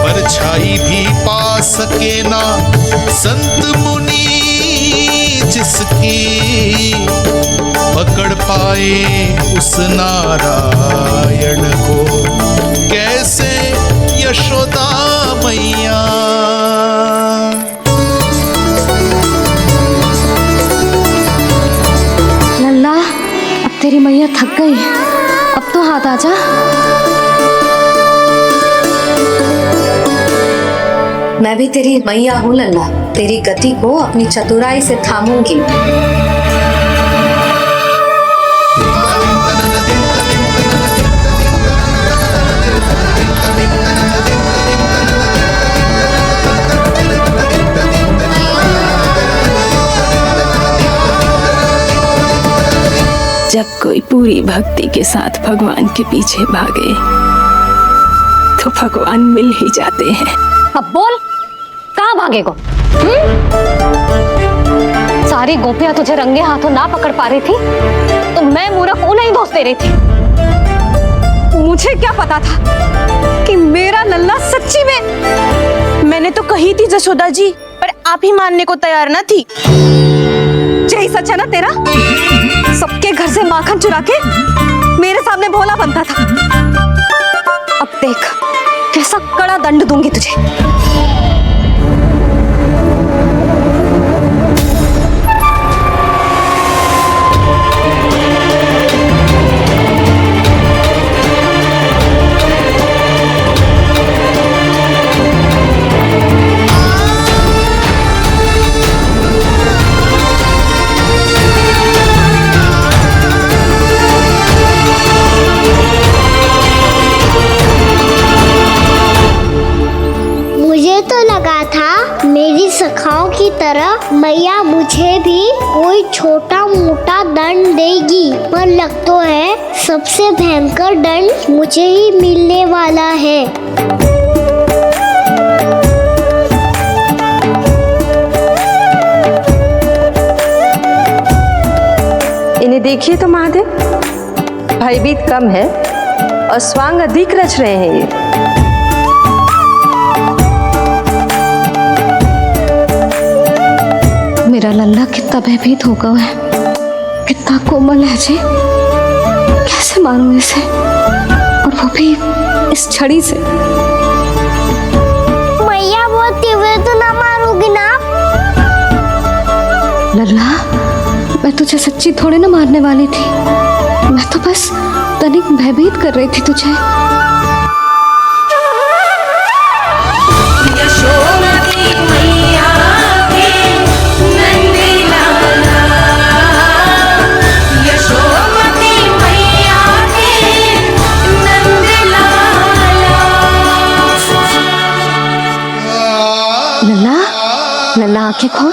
परछाई भी पा सके ना संत मुनि जिसकी, पकड़ पाए उस नारायण को कैसे यशोदा मैया।
लल्ला, अब तेरी मैया थक गई, अब तो हाथ आजा।
मैं भी तेरी मैया हूँ लल्ला, तेरी गति को अपनी चतुराई से थामूंगी।
जब कोई पूरी भक्ति के साथ भगवान के पीछे भागे तो भगवान मिल ही जाते हैं।
अब बोल, कहाँ भागेगो? सारी गोपियां तुझे रंगे हाथों ना पकड़ पा रही थी तो मैं मूर्ख उन्हें ही दोष दे रही थी। मुझे क्या पता था कि मेरा लल्ला सच्ची में।
मैंने तो कही थी जसोदा जी, पर आप ही मानने को तैयार ना थी।
यही सच है ना तेरा? सबके घर से माखन चुरा के मेरे सामने भोला बनता था। अब देख कैसा कड़ा दंड दूंगी तुझे।
सखाओं की तरह मैया मुझे भी कोई छोटा मोटा दंड देगी, पर लग तो है सबसे भयंकर दंड मुझे ही मिलने वाला है।
इन्हें देखिए तो महादेव, भयभीत कम है और स्वांग अधिक रच रहे हैं ये।
मेरा लल्ला कितना भयभीत होगा है, कितना कोमल है जी। कैसे मारूं इसे, और वो भी इस छड़ी से।
मैया बहुत तीव्र तो ना मारोगी ना?
लल्ला, मैं तुझे सच्ची थोड़ी ना मारने वाली थी, मैं तो बस तनिक भयभीत कर रही थी तुझे। लल्ला आंखें खोल,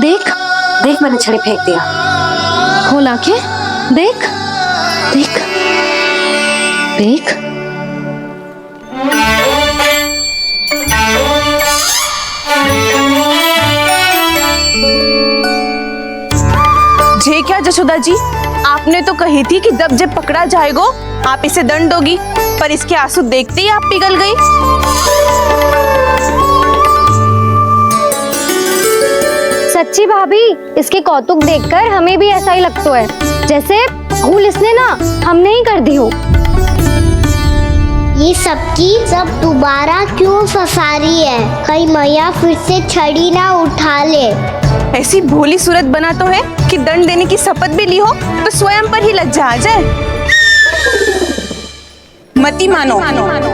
देख
देख मैंने छड़ी फेंक दिया।
खोल आंखें, देख देख देख।
जे क्या जसोदा जी, आपने तो कही थी कि जब पकड़ा जाएगा आप इसे दंड दोगी, पर इसके आंसू देखते ही आप पिघल गई।
सच्ची भाभी, इसके कौतुक देखकर हमें भी ऐसा ही लगता है जैसे भूल इसने ना हमने ही कर दी हो।
ये सबकी सब दोबारा क्यों फंसा रही है? कहीं मैया फिर से छड़ी ना उठा ले।
ऐसी भोली सूरत बना तो है कि दंड देने की शपथ भी ली हो तो स्वयं पर ही लज्जा आ जाए। मत ही मानो,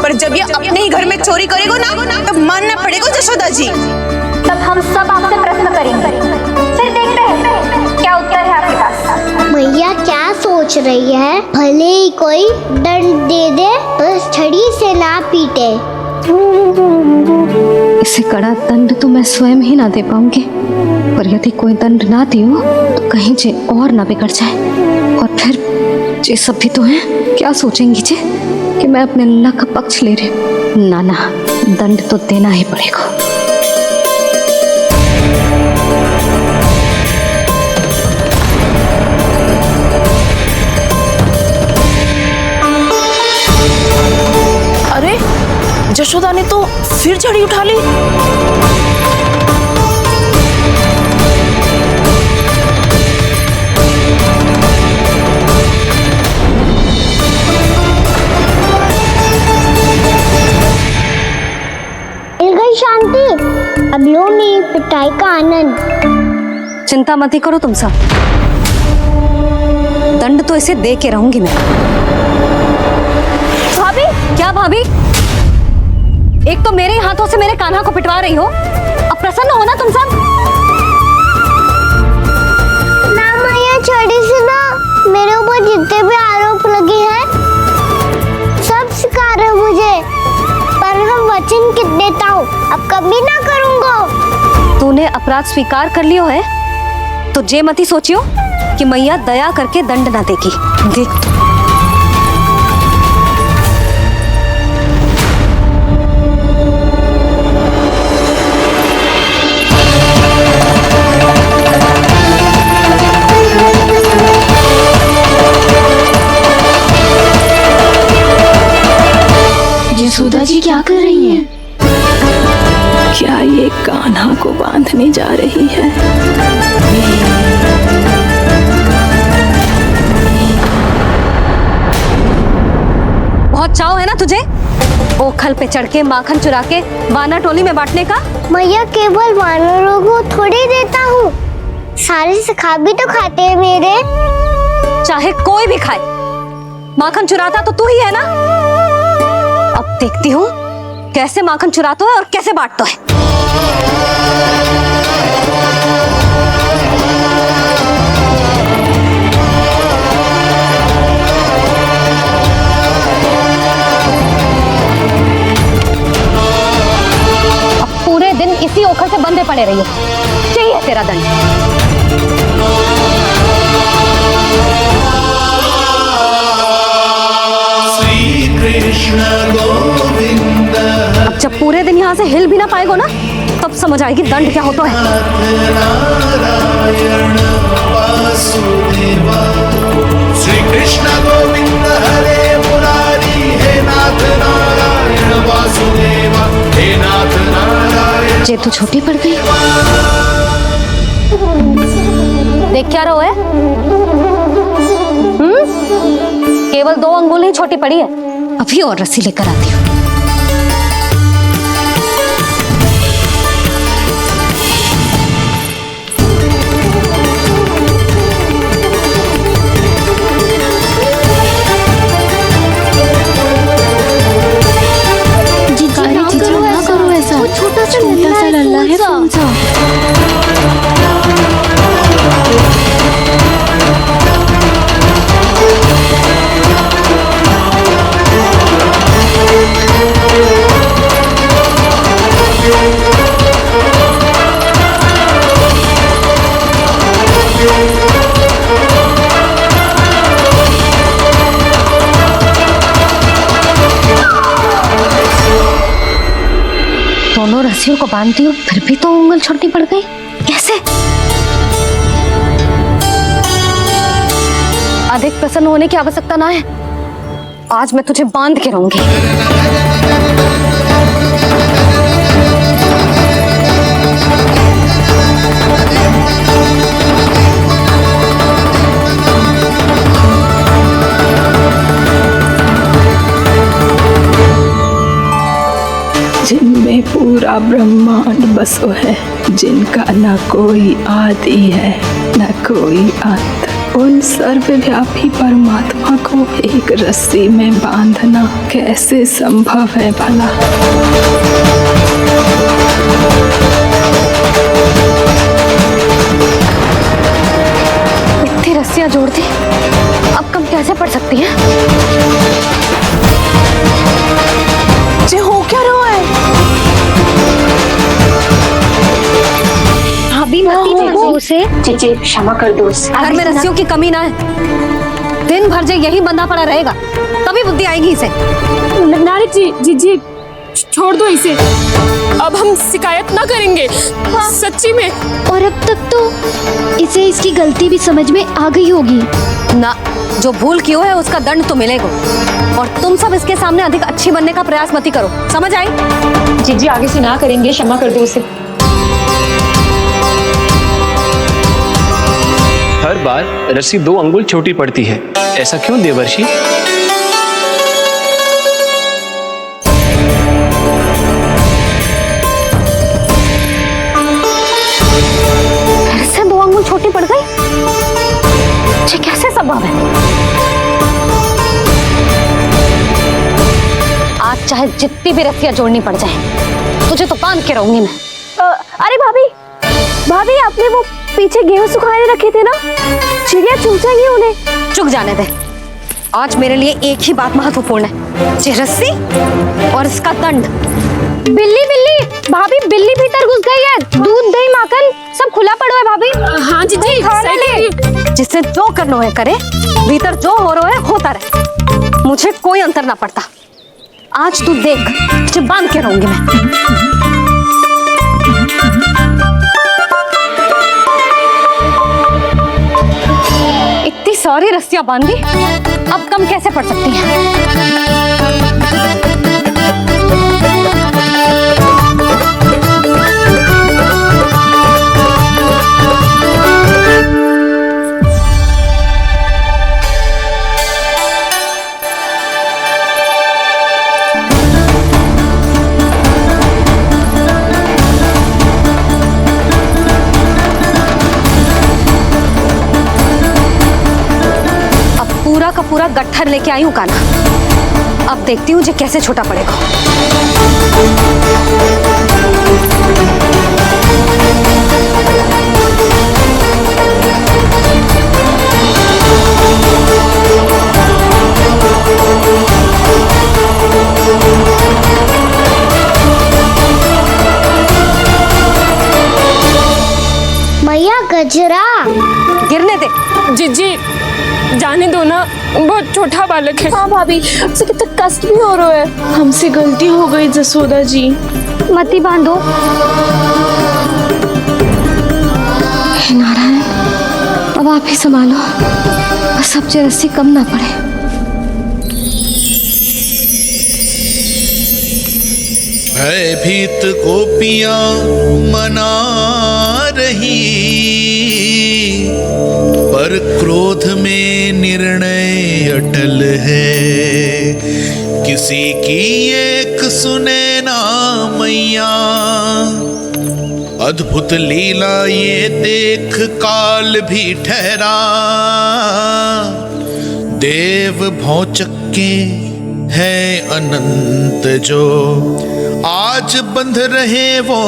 पर जब ये अपने ही घर में चोरी करेगो ना तब मानना पड़ेगा जशोदा जी।
तब हम सब आपसे प्रश्न करेंगे, फिर देखते हैं क्या उत्तर है आपके पास।
मैया क्या सोच रही है? भले ही कोई दंड दे दे, बस छड़ी से ना पीटे।
इसे कड़ा दंड तो मैं स्वयं ही ना दे पाऊंगी, पर यदि कोई दंड ना दियो तो कहीं जे और ना बिगड़ जाए, और फिर जे सब भी तो है क्या सोचेंगी जे कि मैं अपने लल्ला का पक्ष ले रही हूँ। ना ना, दंड तो देना ही पड़ेगा।
अरे जशोदा ने तो फिर छड़ी उठा ली।
मिल गई शांति, अब लो मेरी पिटाई का आनंद।
चिंता मत ही करो तुम सब, दंड तो इसे दे के रहूंगी मैं। भाभी, क्या भाभी? एक तो मेरे हाथों से मेरे कान्हा को पिटवा रही हो, अब प्रसन्न हो ना तुम सब?
ना मैया, छड़ी से ना मेरे ऊपर जितने भी आरोप लगे हैं सब स्वीकार है मुझे, पर हम वचन देता हूँ अब कभी ना करूँगा।
तूने अपराध स्वीकार कर लियो है तो जे मती सोचियो कि मैया दया करके दंड ना देगी। देख
यशोदा जी क्या कर रही हैं? क्या ये कान्हा को बांधने जा रही है?
बहुत चाव है ना तुझे ओखल पे चढ़ के माखन चुरा के वानर टोली में बांटने का?
मैया, केवल वानरों को थोड़ी देता हूँ, सारे सिखा भी तो खाते हैं मेरे।
चाहे कोई भी खाए, माखन चुराता तो तू ही है ना। अब देखती हूँ कैसे माखन चुराता है और कैसे बांटता है। अब पूरे दिन इसी ओखल से बंधे पड़े रहिए, चाहिए तेरा दंड। अब जब पूरे दिन यहाँ से हिल भी ना पाएगो ना, तब समझ आएगी दंड क्या होता है।
श्री कृष्ण गोविंद हरे मुरारी, हे नाथ नारायण वासुदेव, हे नाथ नारायण।
जे तू छोटी पड़ गई, देख क्या रहो है? केवल 2 अंगुल ही छोटी पड़ी है, अभी और रस्सी लेकर आती हूँ।
छोटा सा लल्ला है कौन सा?
दोनों रस्सियों को बांधती हूँ, फिर भी तो उंगल छोटी पड़ गई, कैसे? अधिक प्रसन्न होने की आवश्यकता ना है, आज मैं तुझे बांध के रहूंगी।
जिनमें पूरा ब्रह्मांड बसो है, जिनका न कोई आदि है न कोई अंत। उन सर्वव्यापी परमात्मा को एक रस्सी में बांधना कैसे संभव है भला?
इतनी रस्सियां जोड़ दी, अब कम कैसे पड़ सकती हैं?
जे हो क्या रहा है?
भाभी मती दो उसे,
जी क्षमा कर दो उसे।
घर में रस्सियों की कमी ना है। दिन भर जो यही बंधा पड़ा रहेगा तभी बुद्धि आएगी इसे।
नारी जी छोड़ दो इसे, अब हम शिकायत ना करेंगे। सच्ची में।
और अब तक तो इसे इसकी गलती भी समझ में आ गई होगी
ना। जो भूल की है उसका दंड तो मिलेगा। और तुम सब इसके सामने अधिक अच्छी बनने का प्रयास मत करो, समझ आई?
जी आगे से ना करेंगे, क्षमा कर दो उसे।
हर बार रस्सी 2 अंगुल छोटी पड़ती है, ऐसा क्यों देवर्षि?
फिर से 2 अंगुल छोटी पड़ गई? ये कैसे संभव है? आज चाहे जितनी भी रस्सियां जोड़नी पड़ जाए, तुझे तो बांध के रहूंगी मैं।
अरे भाभी आपने वो पीछे गेहूं सुखाने रखे थे ना, चिड़िया चुग जाएंगी उन्हें।
चुग जाने दे। आज मेरे लिए एक ही बात महत्वपूर्ण है, ये रस्सी और इसका दंड।
बिल्ली भाभी, बिल्ली भीतर घुस गई है। दूध दही माखन सब खुला पड़ा है भाभी।
हाँ जी सही ले।
जिससे जो करना है करे, भीतर जो हो रहा है होता रहे, मुझे कोई अंतर ना पड़ता। आज तू देख, तुझे बांध के रहूंगी मैं। इतनी सारी रस्सियां बांधी, अब कम कैसे पड़ सकती हैं? का पूरा गट्ठर लेके आई हूँ काना। अब देखती हूँ जे कैसे छोटा पड़ेगा।
मैया गजरा
गिरने दे।
जी जाने दो ना, बहुत छोटा बालक है।
हाँ भाभी, उसे कितना कष्ट भी हो रहा है। हमसे गलती हो गई जसोदा जी,
मती बांधो। नारायण, अब आप ही संभालो, बस अब रस्सी कम ना पड़े।
भयभीत गोपियां मना रही, पर क्रोध में निर्णय अटल है। किसी की एक सुने ना मैया, अद्भुत लीला ये देख काल भी ठहरा। देव भौचक्के है अनंत जो, आज बंध रहे वो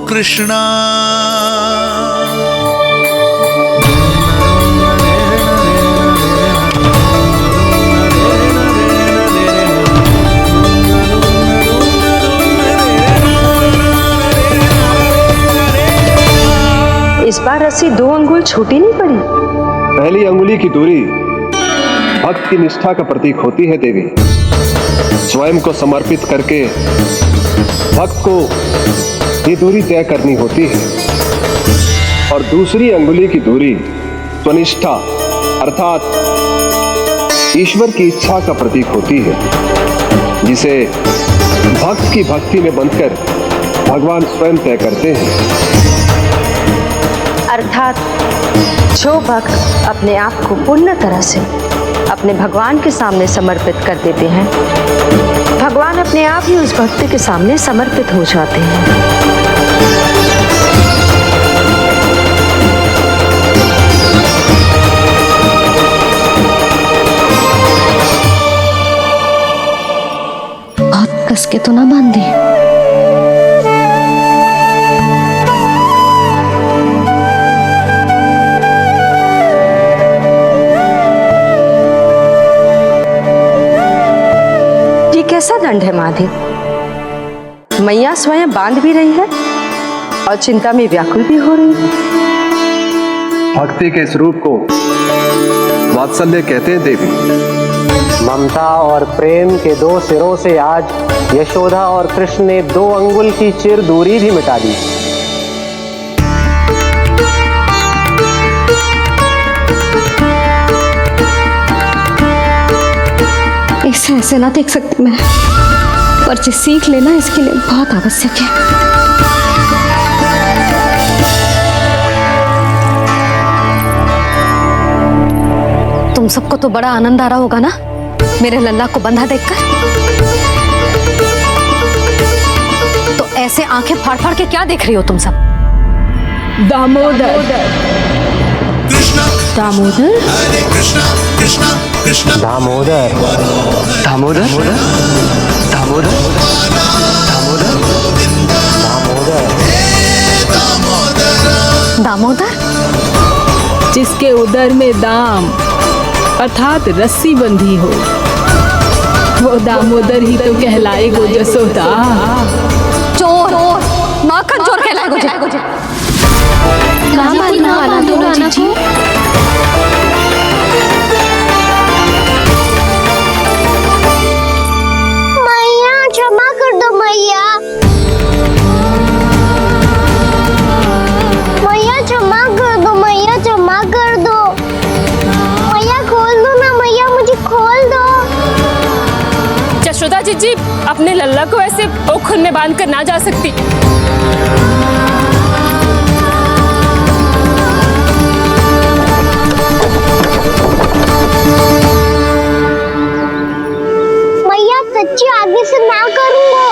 कृष्णा।
इस बार रस्सी 2 अंगुल छोटी नहीं पड़ी।
पहली अंगुली की दूरी भक्त की निष्ठा का प्रतीक होती है देवी। स्वयं को समर्पित करके भक्त को ये दूरी तय करनी होती है। और दूसरी अंगुली की दूरी स्वनिष्ठा अर्थात ईश्वर की इच्छा का प्रतीक होती है, जिसे भक्त की भक्ति में बंधकर भगवान स्वयं तय करते हैं।
अर्थात जो भक्त अपने आप को पूर्ण तरह से अपने भगवान के सामने समर्पित कर देते हैं, भगवान अपने आप ही उस भक्त के सामने समर्पित हो जाते हैं।
के तो ना बांध दी।
ये कैसा दंड है माधे? मैया स्वयं बांध भी रही है और चिंता में व्याकुल भी हो रही है।
भक्ति के स्वरूप को वात्सल्य कहते हैं देवी।
ममता और प्रेम के दो सिरों से आज यशोदा और कृष्ण ने 2 अंगुल की चिर दूरी भी मिटा दी।
इसे ऐसे ना देख सकती मैं, पर जो सीख लेना इसके लिए बहुत आवश्यक है। तुम सबको तो बड़ा आनंद आ रहा होगा ना मेरे लल्ला को बंधा देखकर। तो ऐसे आंखें फाड़ फाड़ के क्या देख रही हो तुम सब?
दामोदर
दामोदर हरे कृष्णा कृष्णा कृष्णा
दामोदर
दामोदर दामोदर
दामोदर
जिसके उदर में दाम अर्थात रस्सी बंधी हो, वो दामोदर ही तो कहलाए गो जसोदा।
चोर माखन चोर कहलाए गो। कहाँ बांधना वाला दोनों जी?
मैया क्षमा कर दो मैया। मैया क्षमा कर दो, मैया क्षमा कर दो। मैया खोल दो ना मैया, मुझे खोल दो।
यशोदा जी अपने लल्ला को ऐसे ओखुन में बांध कर ना जा सकती।
मैया सच्ची आगे से ना करूंगा।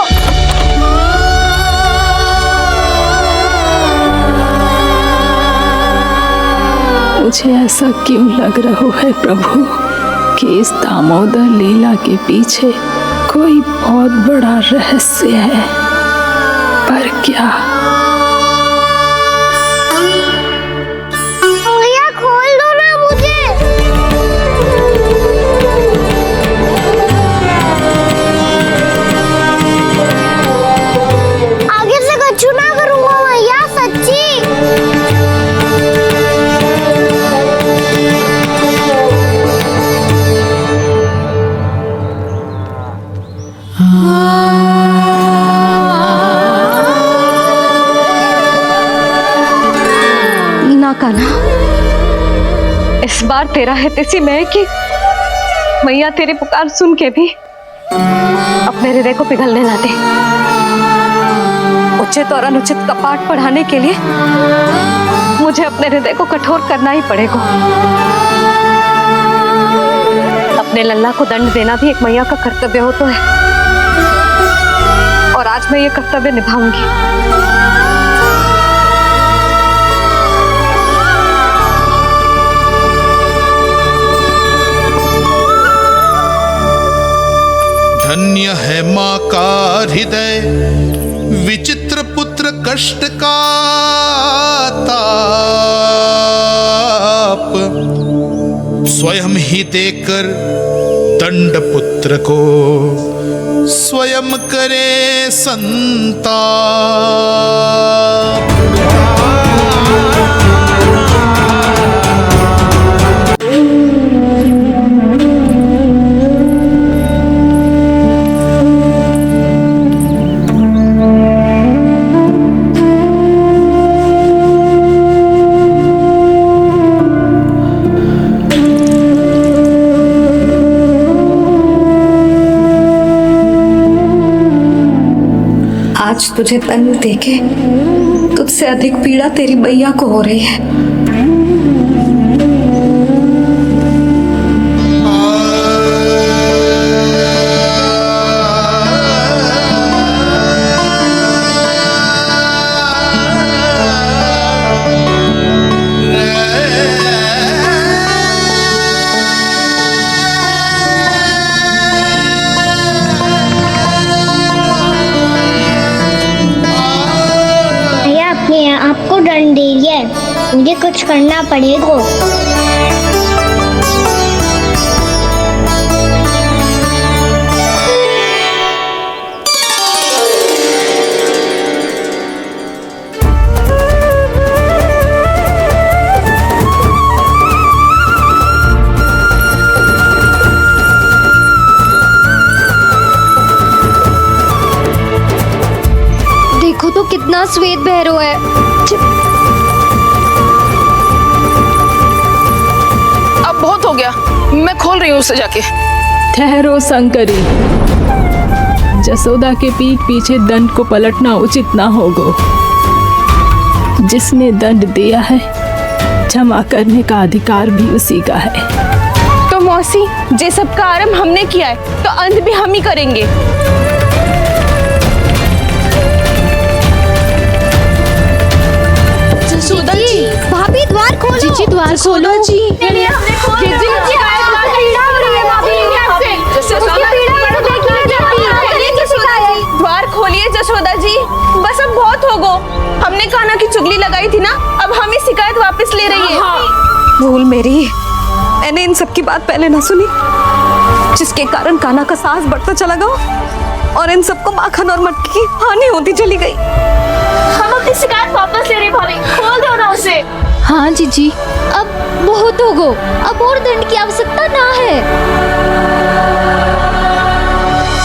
मुझे ऐसा क्यों लग रहा है प्रभु कि इस दामोदर लीला के पीछे कोई बहुत बड़ा रहस्य है, पर क्या?
मैया खोल दो ना मुझे। आगे से कछु ना करूंगा मैया, सच्ची।
ना कान्हा, इस बार तेरा है तेसी मैं कि मैया तेरी पुकार सुन के भी अपने हृदय को पिघलने ना दे। उचित और अनुचित कपाट पढ़ाने के लिए मुझे अपने हृदय को कठोर करना ही पड़ेगा। अपने लल्ला को दंड देना भी एक मैया का कर्तव्य हो तो है, और आज मैं ये कर्तव्य निभाऊंगी।
धन्य है माँ का हृदय, विचित्र पुत्र कष्ट का ताप, स्वयं ही देकर दंड पुत्र को स्वयं करे संताप।
आज तुझे दंड देके तुझसे अधिक पीड़ा तेरी मैया को हो रही है।
मुझे कुछ करना पड़ेगा।
देखो तो कितना श्वेत बह रहा है।
अब बहुत हो गया, मैं खोल रही हूँ उसे जाके।
ठहरो शंकरी, जसोदा के पीठ पीछे दंड को पलटना उचित ना होगा। जिसने दंड दिया है क्षमा करने का अधिकार भी उसी का है।
तो मौसी, जे सब का आरंभ हमने किया है तो अंत भी हम ही करेंगे।
जसोदा जी, भाभी द्वार खोलो। जीजी द्वार खोलो जी।
द्वार खोलिए जसोदा जी, बस अब बहुत हो गो। हमने कान्हा की चुगली लगाई थी ना, अब हम ही शिकायत वापस ले रही है।
भूल मेरी, मैंने इन सब की बात पहले ना सुनी, जिसके कारण कान्हा का साहस बढ़ता चला गया और इन सबको माखन और मटकी की हानि होती चली गई।
हम अपनी शिकायत वापस ले रहे भाभी, खोल दो ना उसे।
हाँ जीजी, अब बहुत हो गो, अब और दंड की आवश्यकता ना है।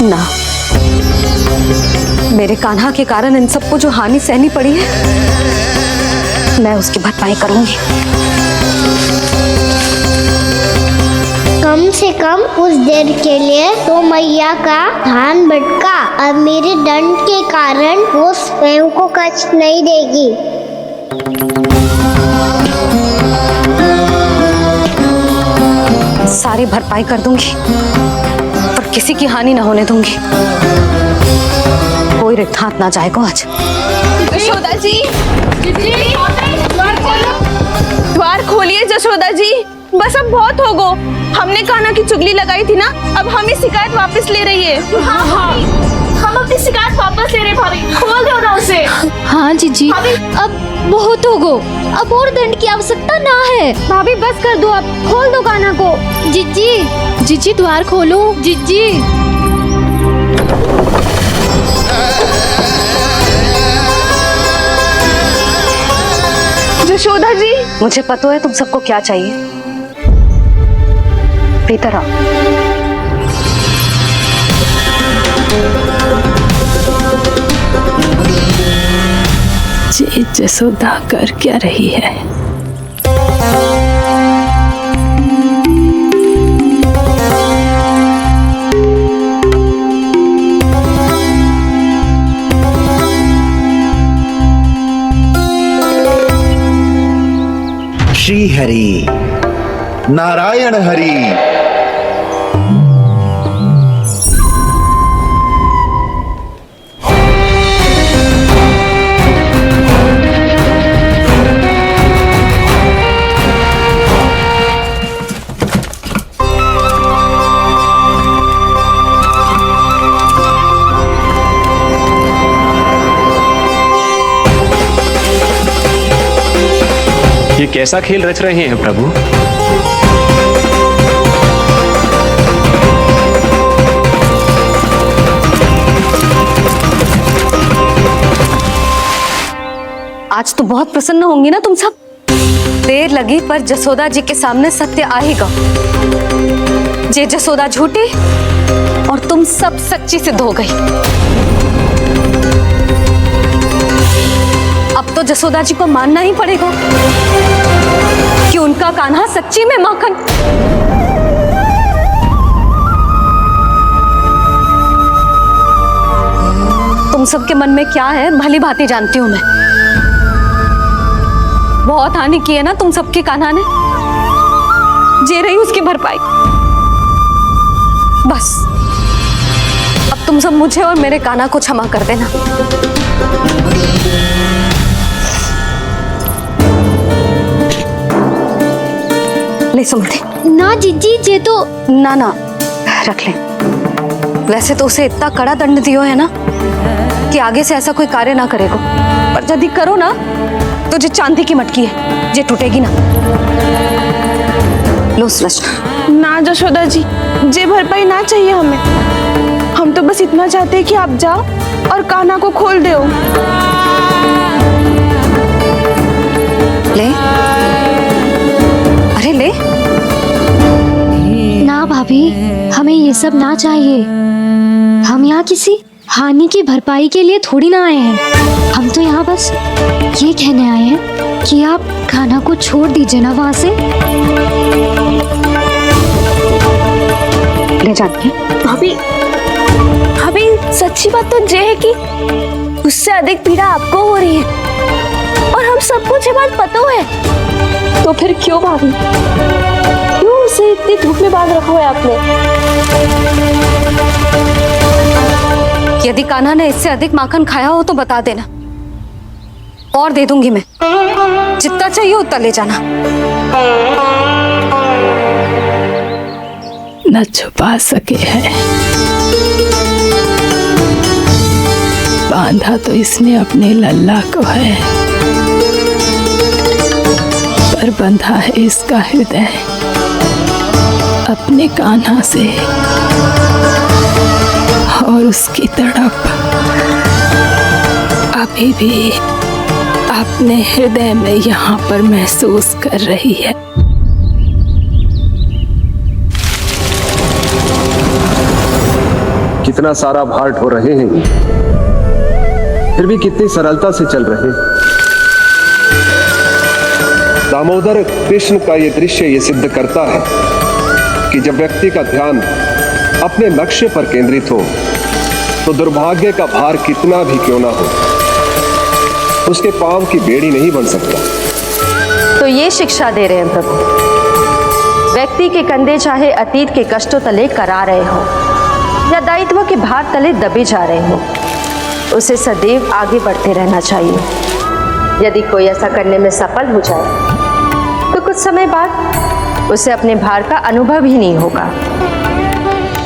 ना, मेरे कान्हा के कारण इन सबको जो हानि सहनी पड़ी है, मैं उसकी भरपाई करूंगी।
कम से कम उस देर के लिए तो मैया का ध्यान भटका। अब मेरे दंड के कारण वो स्वयं को कष्ट नहीं देगी।
सारी भरपाई कर दूंगी, पर किसी की हानि ना होने दूंगी। कोई रिक्त हाथ ना जाएगा आज।
जसोदा जी, द्वार खोलिए जसोदा जी, बस अब बहुत हो गो। हमने कान्हा की चुगली लगाई थी ना, अब हम ही शिकायत वापस ले रही है। हाँ, हम अपनी शिकायत वापस ले रहे भाभी, खोल दो ना उसे।
हाँ जीजी, अब बहुत हो गो, अब और दंड की आवश्यकता ना है। भाभी बस कर दो, अब खोल दो कान्हा को। जीजी, जीजी द्वार खोलो। जीजी,
जसोदा जी,
मुझे पता है तुम सबको क्या चाहिए। भीतर आओ।
जे जसोदा कर क्या रही है?
श्री हरि, नारायण हरि।
ये कैसा खेल रच रहे हैं प्रभु?
आज तो बहुत प्रसन्न होंगी ना तुम सब। देर लगी पर जसोदा जी के सामने सत्य आएगा। जे जसोदा झूठी और तुम सब सच्ची सिद्ध हो गई। अब तो जसोदा जी को मानना ही पड़ेगा कि उनका कान्हा सच्ची में माखन। तुम सबके मन में क्या है भली भांति जानती हूं मैं। बहुत हानि की है ना तुम सबके कान्हा ने, जे रही उसकी भरपाई। बस अब तुम सब मुझे और मेरे कान्हा को क्षमा कर देना। ले सुमति।
ना जीजी, जे तो
ना रख ले। वैसे तो उसे इतना कड़ा दंड दियो है ना, कि आगे से ऐसा कोई कार्य ना करेगो, पर यदि करो ना तो जो चांदी की मटकी है ये टूटेगी ना। लो सृष्टि।
ना जशोदा जी, जे भरपाई ना चाहिए हमें। हम तो बस इतना चाहते हैं कि आप जाओ और कान्हा को खोल दो।
ले, अरे ले।
ना भाभी, हमें ये सब ना चाहिए। हम यहाँ किसी हानि की भरपाई के लिए थोड़ी ना आए हैं। हम तो यहाँ बस ये कहने आए हैं कि आप कान्हा को छोड़ दीजिए ना वहाँ से।
ले जाती
भाभी, भाभी सच्ची बात तो ये है कि उससे अधिक पीड़ा आपको हो रही है और हम सबको ये बात पता है। तो फिर क्यों भाभी, क्यों उसे इतनी धूप में बांध रखा है आपने?
यदि कान्हा ने इससे अधिक माखन खाया हो तो बता देना, और दे दूंगी मैं। जितना चाहिए उतना ले जाना।
न छुपा सके है, बांधा तो इसने अपने लल्ला को है, पर बंधा है इसका हृदय अपने कान्हा से, और उसकी तड़प अभी भी अपने हृदय में यहाँ पर महसूस कर रही है।
कितना सारा भार ढो रहे हैं, फिर भी कितनी सरलता से चल रहे हैं। दामोदर कृष्ण का ये दृश्य ये सिद्ध करता है कि जब व्यक्ति का ध्यान अपने लक्ष्य पर केंद्रित हो तो दुर्भाग्य का भार कितना भी क्यों ना हो, उसके पांव की बेड़ी नहीं बन सकता।
तो ये शिक्षा दे रहे हैं प्रभु, व्यक्ति के कंधे चाहे अतीत के कष्टों तले करा रहे हो या दायित्व के भार तले दबे जा रहे हो, उसे सदैव आगे बढ़ते रहना चाहिए। यदि कोई ऐसा करने में सफल हो जाए तो कुछ समय बाद उसे अपने भार का अनुभव ही नहीं होगा।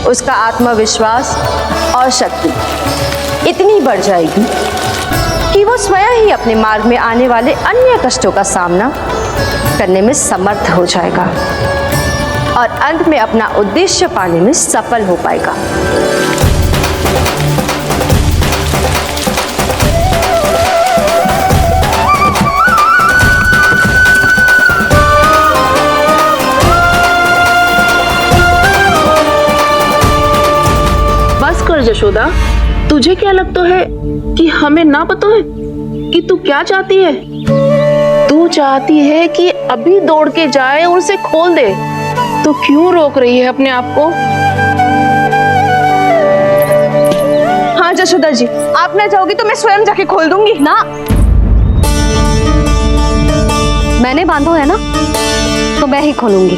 उसका आत्मविश्वास और शक्ति इतनी बढ़ जाएगी कि वो स्वयं ही अपने मार्ग में आने वाले अन्य कष्टों का सामना करने में समर्थ हो जाएगा और अंत में अपना उद्देश्य पाने में सफल हो पाएगा।
बस कर यशोदा, तुझे क्या लगता है कि हमें ना पता है कि तू क्या चाहती है? तू चाहती है कि अभी दौड़ के जाए और उसे खोल दे, तो क्यों रोक रही है अपने आप को? हाँ यशोदा जी, आप ना जाओगी तो मैं स्वयं जाके खोल दूंगी।
ना, मैंने बांधो है ना, तो मैं ही खोलूंगी।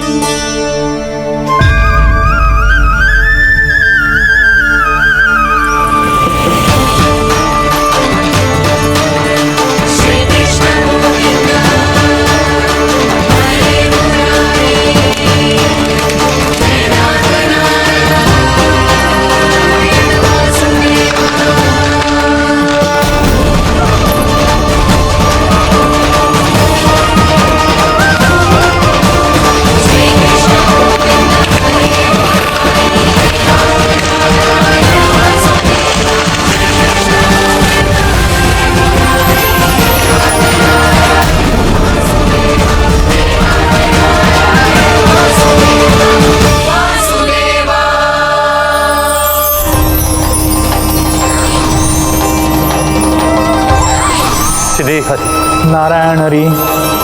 श्री हरि नारायण हरि,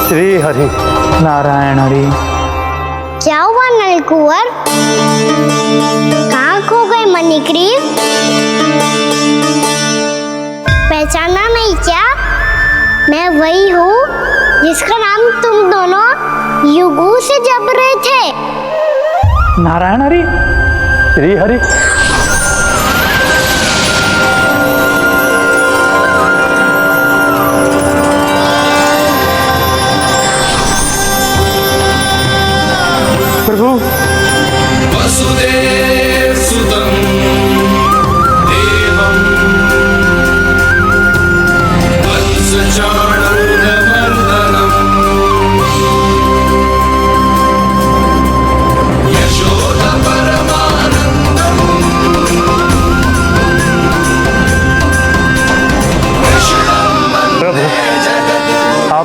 श्री हरि नारायण हरि।
क्या हुआ नलकुंवर? कहाँ खो गए मणिग्रीव? पहचाना नहीं क्या? मैं वही हूँ जिसका नाम तुम दोनों युगों से जप रहे थे।
नारायण हरि, श्री हरि। प्रभु,
वसुदेव सुतं देवं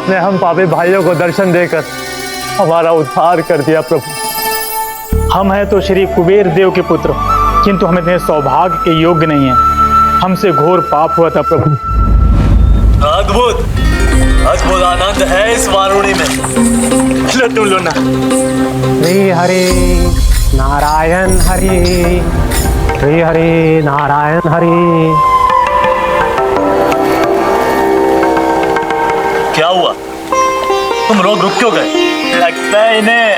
आपने हम पापी भाइयों को दर्शन देकर हमारा उद्धार कर दिया प्रभु। हम हैं तो श्री कुबेर देव के पुत्र, किंतु हम इतने सौभाग्य के योग्य नहीं हैं। हमसे घोर पाप हुआ था प्रभु।
अद्भुत अद्भुत आनंद है इस वारुणी में। लो तुम लो ना।
श्री हरि नारायण हरि, श्री हरि नारायण हरि।
क्या हुआ, तुम लोग रुक क्यों गए? लगता है इन्हें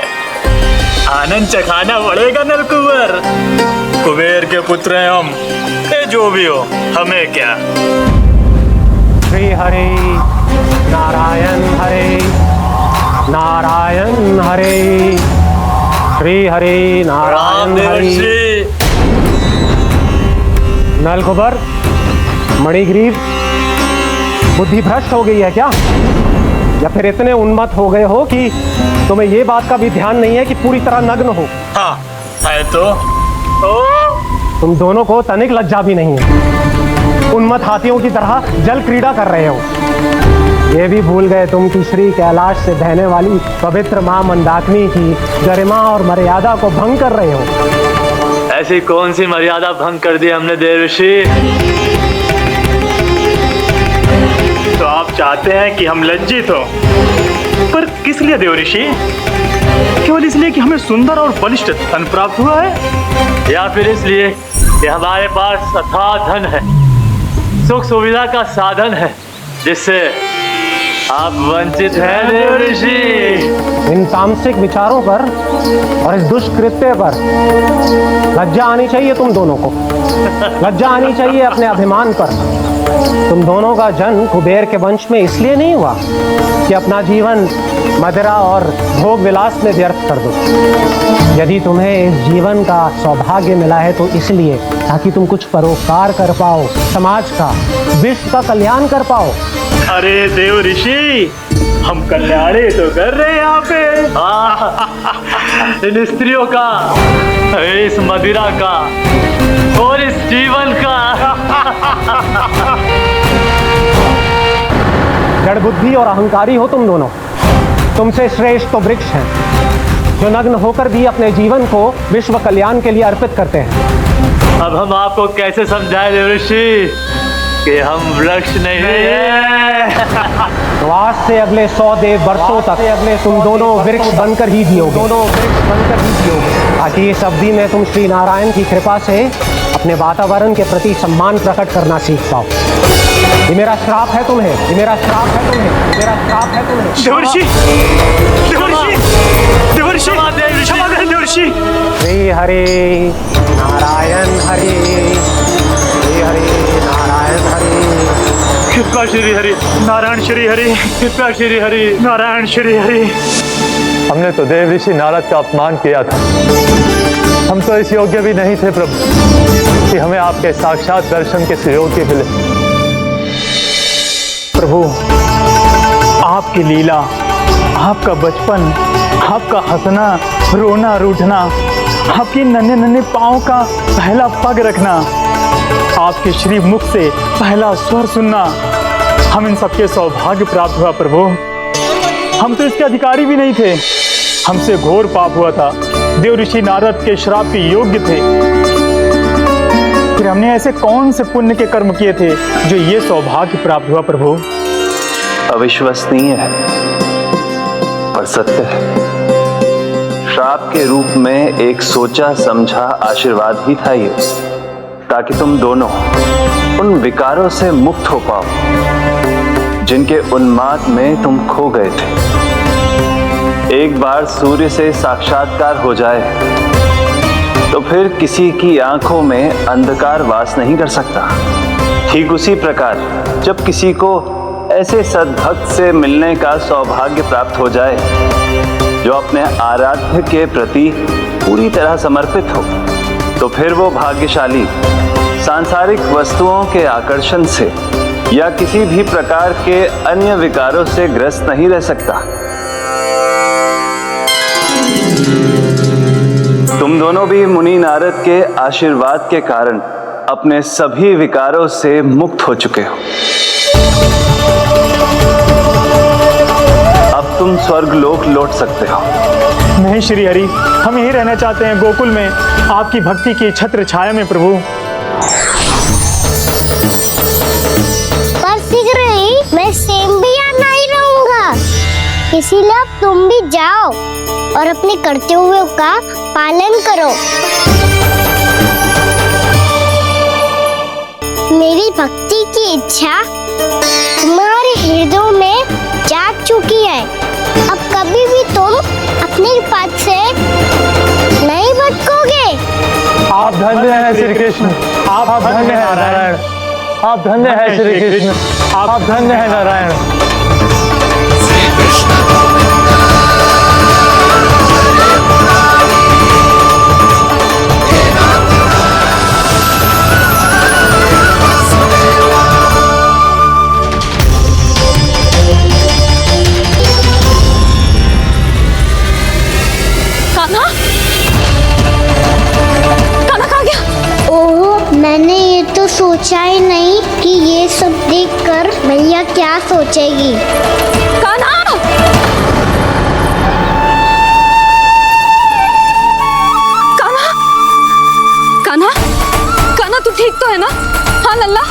आनंद चखाना पड़ेगा नरकुंवर। कुबेर के पुत्र हैं हम, ये जो भी हो हमें क्या।
श्री हरि नारायण हरि, नारायण हरि, श्री हरि नारायण हरि। नलकुबर, मणिग्रीव, बुद्धि भ्रष्ट हो गई है क्या? या फिर इतने उन्मत्त हो गए हो कि तुम्हें ये बात का भी ध्यान नहीं है कि पूरी तरह नग्न हो?
हाँ है तो।
तुम दोनों को तनिक लज्जा भी नहीं है। उन्मत्त हाथियों की तरह जल क्रीड़ा कर रहे हो। ये भी भूल गए तुम कि श्री कैलाश से बहने वाली पवित्र मां मंदाकिनी की गरिमा और मर्यादा को भंग कर रहे हो।
ऐसी कौन सी मर्यादा भंग कर दी हमने देवर्षि? तो आप चाहते हैं कि हम लज्जित हो, पर किस लिए देवर्षि? केवल इसलिए कि हमें सुंदर और बलिष्ठ धन प्राप्त हुआ है, या फिर इसलिए कि हमारे पास अथाह धन है, सुख सुविधा का साधन है, जिससे आप वंचित हैं देवर्षि?
इन तामसिक विचारों पर और इस दुष्कृत्य पर लज्जा आनी चाहिए तुम दोनों को। लज्जा आनी चाहिए अपने अभिमान पर। तुम दोनों का जन्म कुबेर के वंश में इसलिए नहीं हुआ कि अपना जीवन मदिरा और भोग विलास में व्यर्थ कर दो। यदि तुम्हें इस जीवन का सौभाग्य मिला है तो इसलिए ताकि तुम कुछ परोपकार कर पाओ, समाज का, विश्व का कल्याण कर पाओ।
अरे देव ऋषि, हम कल्याण तो कर रहे हैं यहाँ पे। इन स्त्रियों का, इस मदिरा का और इस जीवन का।
जड़ बुद्धि और अहंकारी हो तुम दोनों। तुमसे श्रेष्ठ तो वृक्ष हैं, जो नग्न होकर भी अपने जीवन को विश्व कल्याण के लिए अर्पित करते हैं।
अब हम आपको कैसे समझाएं देवर्षि कि हम वृक्ष नहीं हैं?
तो आज से अगले 100 देव वर्षों तक तुम दोनों वृक्ष बनकर ही जियोगे। ताकि इस अवधि में तुम श्री नारायण की कृपा से अपने वातावरण के प्रति सम्मान प्रकट करना सीख पाओ। ये मेरा श्राप है तुम्हें, ये मेरा श्राप है तुम्हें, ये मेरा श्राप है तुम्हें।
देवर्षि, देवर्षि, देवर्षि, देवर्षि।
श्री हरि नारायण हरि, श्री हरि नारायण हरि।
कृपा श्री हरि नारायण श्री हरि, कृपा श्री हरि नारायण श्री हरि।
हमने तो देव ऋषि नारद का अपमान किया था। हम तो इस योग्य भी नहीं थे प्रभु कि हमें आपके साक्षात दर्शन के सुयोग्य मिले। प्रभु, आपकी लीला, आपका बचपन, आपका हंसना, रोना, रूठना, आपकी नन्हे नन्हे पाँव का पहला पग रखना, आपके श्री मुख से पहला स्वर सुनना, हम इन सबके सौभाग्य प्राप्त हुआ प्रभु। हम तो इसके अधिकारी भी नहीं थे। हमसे घोर पाप हुआ था। देव ऋषि नारद के श्राप के योग्य थे। फिर हमने ऐसे कौन से पुण्य के कर्म किए थे जो ये सौभाग्य प्राप्त हुआ प्रभु?
अविश्वसनीय है पर सत्य है। श्राप के रूप में एक सोचा समझा आशीर्वाद ही था ये, ताकि तुम दोनों उन विकारों से मुक्त हो पाओ जिनके उन्माद में तुम खो गए थे। एक बार सूर्य से साक्षात्कार हो जाए तो फिर किसी की आंखों में अंधकार वास नहीं कर सकता। ठीक उसी प्रकार जब किसी को ऐसे सद्भक्त से मिलने का सौभाग्य प्राप्त हो जाए जो अपने आराध्य के प्रति पूरी तरह समर्पित हो, तो फिर वो भाग्यशाली सांसारिक वस्तुओं के आकर्षण से या किसी भी प्रकार के अन्य विकारों से ग्रस्त नहीं रह सकता। तुम दोनों भी मुनि नारद के आशीर्वाद के कारण अपने सभी विकारों से मुक्त हो चुके हो। तुम स्वर्ग लोक लौट सकते हो।
नहीं श्री हरि, हम यही रहना चाहते हैं गोकुल में, आपकी भक्ति की छत्र छाया में प्रभु।
पर शीघ्र ही मैं सेम भी यहाँ नहीं रहूंगा, इसीलिए अब तुम भी जाओ और अपने कर्तव्यों का पालन करो। मेरी भक्ति की इच्छा तुम्हारे हृदयों में जाग चुकी है। अब कभी भी तुम अपने पथ से नहीं भटकोगे।
आप धन्य हैं श्री कृष्ण, आप धन्य हैं नारायण, आप धन्य हैं श्री कृष्ण, आप धन्य हैं नारायण।
मैंने ये तो सोचा ही नहीं कि ये सब देखकर मैया क्या सोचेगी।
कान्हा! कान्हा! कान्हा! कान्हा तू ठीक तो है ना? हाँ लल्ला,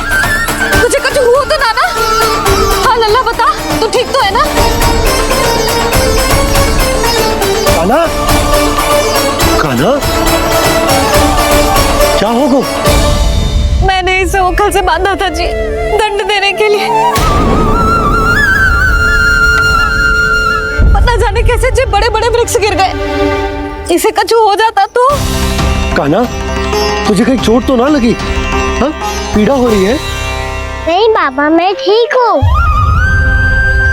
तुझे कुछ हुआ तो ना? हाँ लल्ला बता, तू ठीक तो है ना?
कान्हा, कान्हा, क्या होगा?
मैंने इसे ओखल से बांधा था जी, दंड देने के लिए। पता जाने कैसे जी बड़े बड़े वृक्ष गिर गए। इसे कुछ हो जाता तो?
कान्हा, तुझे कहीं चोट तो ना लगी? हाँ, पीड़ा हो रही है?
नहीं बाबा, मैं ठीक हूँ।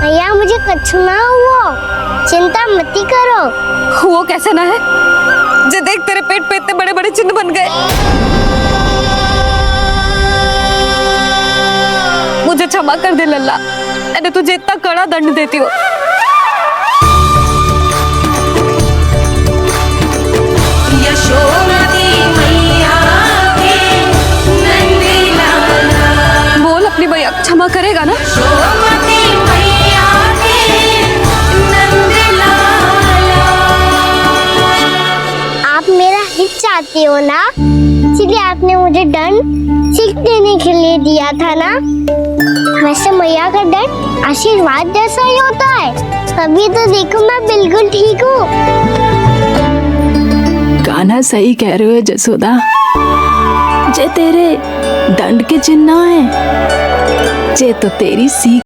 भैया मुझे कुछ ना हुआ, चिंता मत करो।
वो कैसे ना है? जे देख तेरे पेट पे इतने बड़े बड़े चिन्ह बन गए। मुझे क्षमा कर दे लल्ला, मैंने तुझे इतना कड़ा दंड देती हूँ। बोल अपनी भैया क्षमा करेगा ना?
आप मेरा हित चाहते हो ना, इसलिए आपने मुझे दंड सीख देने के लिए दिया था ना। वैसे मैया का दंड आशीर्वाद जैसा ही होता है। तभी तो देखो मैं बिल्कुल ठीक हूँ।
कान्हा सही कह रहे हो जसोदा, जे तेरे दंड के चिन्ह है, जे तो तेरी सीख